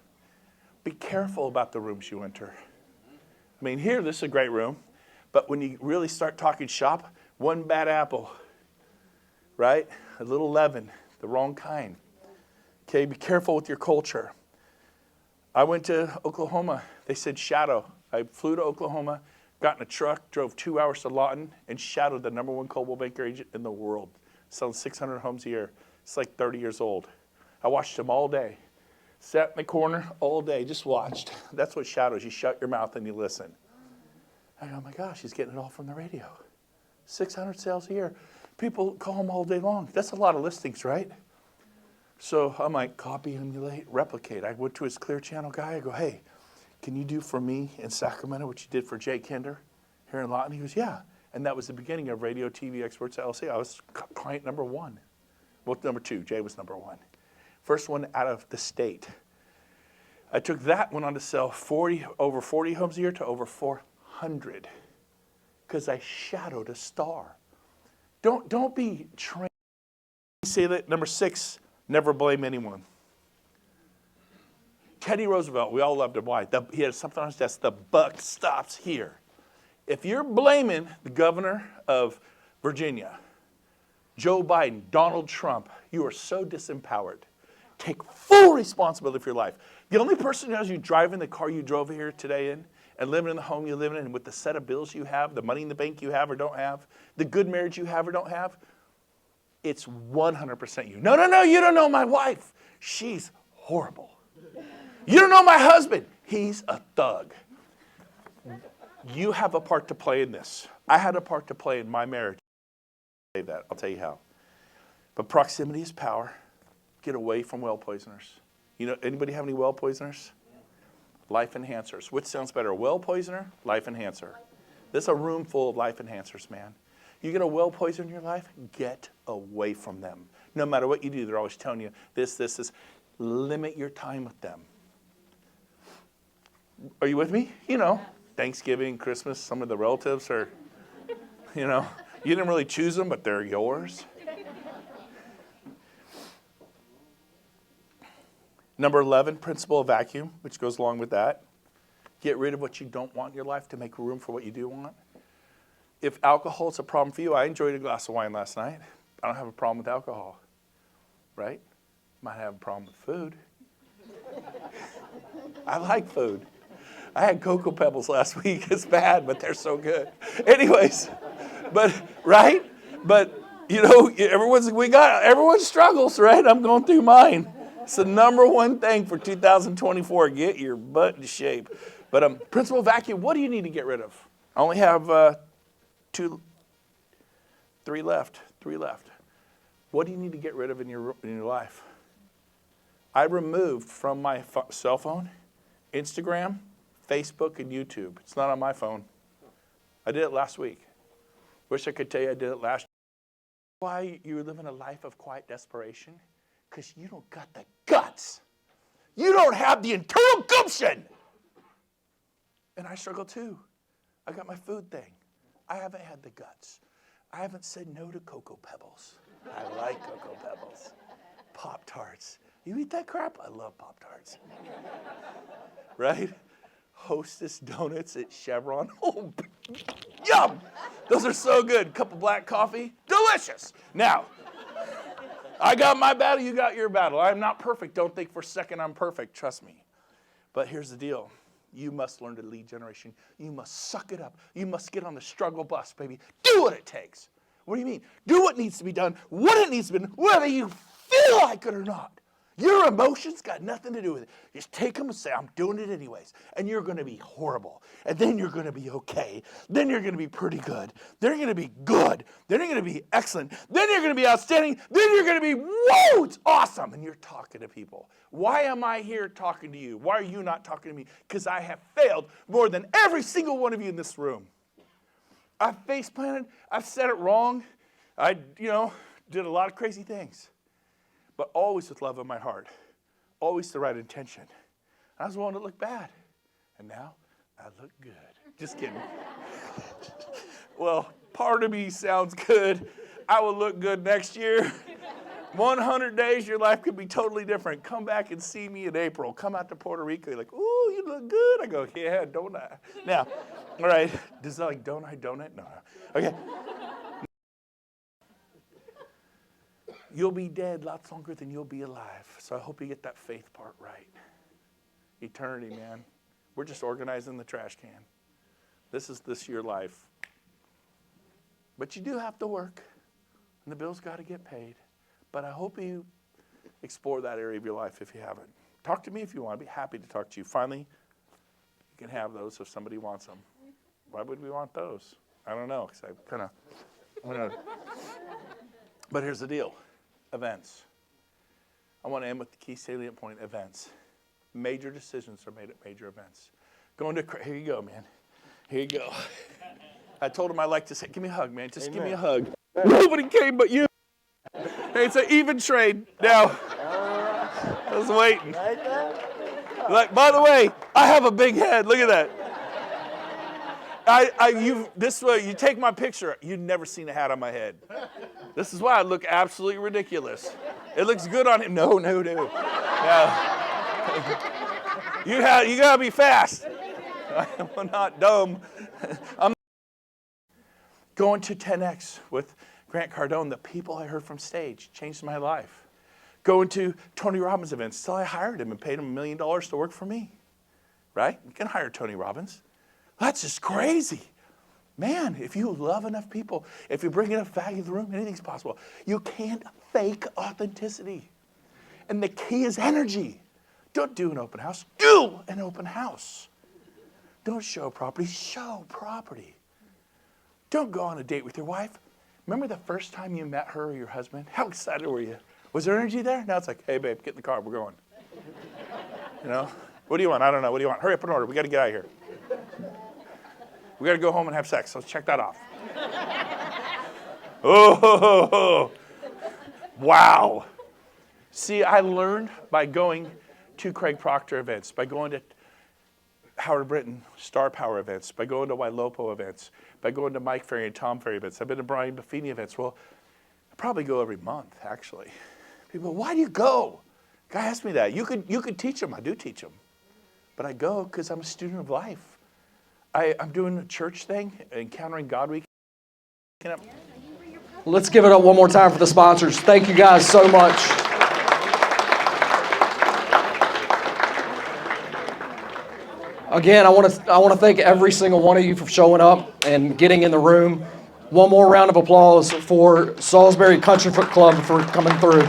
Be careful about the rooms you enter. I mean, here, this is a great room, but when you really start talking shop, one bad apple, right? A little leaven, the wrong kind. Okay, be careful with your culture. I went to Oklahoma. They said shadow. I flew to Oklahoma, got in a truck, drove 2 hours to Lawton, and shadowed the #1 Coldwell Banker agent in the world, selling 600 homes a year. It's like 30 years old. I watched him all day. Sat in the corner all day, just watched. That's what shadows. You shut your mouth and you listen. I go, oh my gosh, he's getting it all from the radio. 600 sales a year. People call him all day long. That's a lot of listings, right? So I'm like, copy, emulate, replicate. I went to his Clear Channel guy. I go, hey, can you do for me in Sacramento what you did for Jay Kinder here in Lawton? He goes, yeah. And that was the beginning of Radio TV Experts LLC. I was client #1. Well, #2. Jay was #1. First one out of the state. I took that one on to sell over 40 homes a year to over 400 because I shadowed a star. Don't be trained. Say that. #6, never blame anyone. Teddy Roosevelt, we all loved him. Why? He had something on his desk, the buck stops here. If you're blaming the governor of Virginia, Joe Biden, Donald Trump, you are so disempowered. Take full responsibility for your life. The only person who knows you driving the car you drove here today in and living in the home you live in and with the set of bills you have, the money in the bank you have or don't have, the good marriage you have or don't have, it's 100% you. No, you don't know my wife. She's horrible. You don't know my husband. He's a thug. You have a part to play in this. I had a part to play in my marriage. I'll say that. I'll tell you how. But proximity is power. Get away from well poisoners. You know, anybody have any well poisoners? Life enhancers. Which sounds better, well poisoner, life enhancer? This is a room full of life enhancers, man. You get a well poisoner in your life, get away from them. No matter what you do, they're always telling you this. Limit your time with them. Are you with me? You know, Thanksgiving, Christmas, some of the relatives are, you know, you didn't really choose them, but they're yours. Number 11, principle of vacuum, which goes along with that. Get rid of what you don't want in your life to make room for what you do want. If alcohol is a problem for you, I enjoyed a glass of wine last night. I don't have a problem with alcohol, right? Might have a problem with food. I like food. I had Cocoa Pebbles last week. It's bad, but they're so good. Anyways, right? But, you know, everyone struggles, right? I'm going through mine. It's the #1 thing for 2024. Get your butt in shape. But principal vacuum, what do you need to get rid of? I only have 3 left. What do you need to get rid of in your life? I removed from my cell phone Instagram, Facebook, and YouTube. It's not on my phone. I did it last week. Wish I could tell you I did it last year. Why you're living a life of quiet desperation? Because you don't got the guts. You don't have the internal gumption And I struggle too. I got my food thing. I haven't had the guts. I haven't said no to Cocoa Pebbles. I like Cocoa Pebbles. Pop-Tarts. You eat that crap? I love Pop-Tarts. Right? Hostess donuts at Chevron. Oh, yum! Those are so good. Cup of black coffee. Delicious. Now, I got my battle, you got your battle. I'm not perfect. Don't think for a second I'm perfect. Trust me. But here's the deal. You must learn to lead generation. You must suck it up. You must get on the struggle bus, baby. Do what it takes. What do you mean? Do what needs to be done, what it needs to be done, whether you feel like it or not. Your emotions got nothing to do with it. Just take them and say, I'm doing it anyways. And you're going to be horrible. And then you're going to be okay. Then you're going to be pretty good. Then you're going to be good. Then you're going to be excellent. Then you're going to be outstanding. Then you're going to be, whoa, it's awesome. And you're talking to people. Why am I here talking to you? Why are you not talking to me? Because I have failed more than every single one of you in this room. I've face planted. I've said it wrong. I, did a lot of crazy things. But always with love in my heart, always the right intention. I was willing to look bad, and now I look good. Just kidding. Well, part of me sounds good. I will look good next year. 100 days, your life could be totally different. Come back and see me in April. Come out to Puerto Rico. You're like, ooh, you look good. I go, yeah, don't I? Now, all right. Does that like, don't I? No. Okay. You'll be dead lots longer than you'll be alive. So I hope you get that faith part right. Eternity, man. We're just organizing the trash can. This is your life. But you do have to work, and the bills got to get paid. But I hope you explore that area of your life if you haven't. Talk to me if you want. I'd be happy to talk to you. Finally, you can have those if somebody wants them. Why would we want those? I don't know, because But here's the deal. Events. I want to end with the key salient point, events. Major decisions are made at major events. Here you go, man. Here you go. I told him I like to say, give me a hug, man. Just give me a hug. Nobody came but you. Hey, it's an even trade. Now, I was waiting. Like, by the way, I have a big head. Look at that. This way, you take my picture, you've never seen a hat on my head. This is why I look absolutely ridiculous. It looks good on him. No. You gotta be fast. I'm not dumb. I'm going to 10X with Grant Cardone. The people I heard from stage changed my life. Going to Tony Robbins events till I hired him and paid him $1 million to work for me. Right? You can hire Tony Robbins. That's just crazy. Man, if you love enough people, if you bring enough value to the room, anything's possible. You can't fake authenticity. And the key is energy. Don't do an open house. Do an open house. Don't show property. Show property. Don't go on a date with your wife. Remember the first time you met her or your husband? How excited were you? Was there energy there? Now it's like, hey, babe, get in the car. We're going. What do you want? I don't know. What do you want? Hurry up and order. We got to get out of here. We got to go home and have sex. Let's check that off. Oh, wow. See, I learned by going to Craig Proctor events, by going to Howard Brinton Star Power events, by going to Wailopo events, by going to Mike Ferry and Tom Ferry events. I've been to Brian Buffini events. Well, I probably go every month, actually. People, why do you go? Guy asked me that. You could teach them. I do teach them. But I go because I'm a student of life. I'm doing a church thing, Encountering God Week. Let's give it up one more time for the sponsors. Thank you guys so much. Again, I want to thank every single one of you for showing up and getting in the room. One more round of applause for Salisbury Country Foot Club for coming through.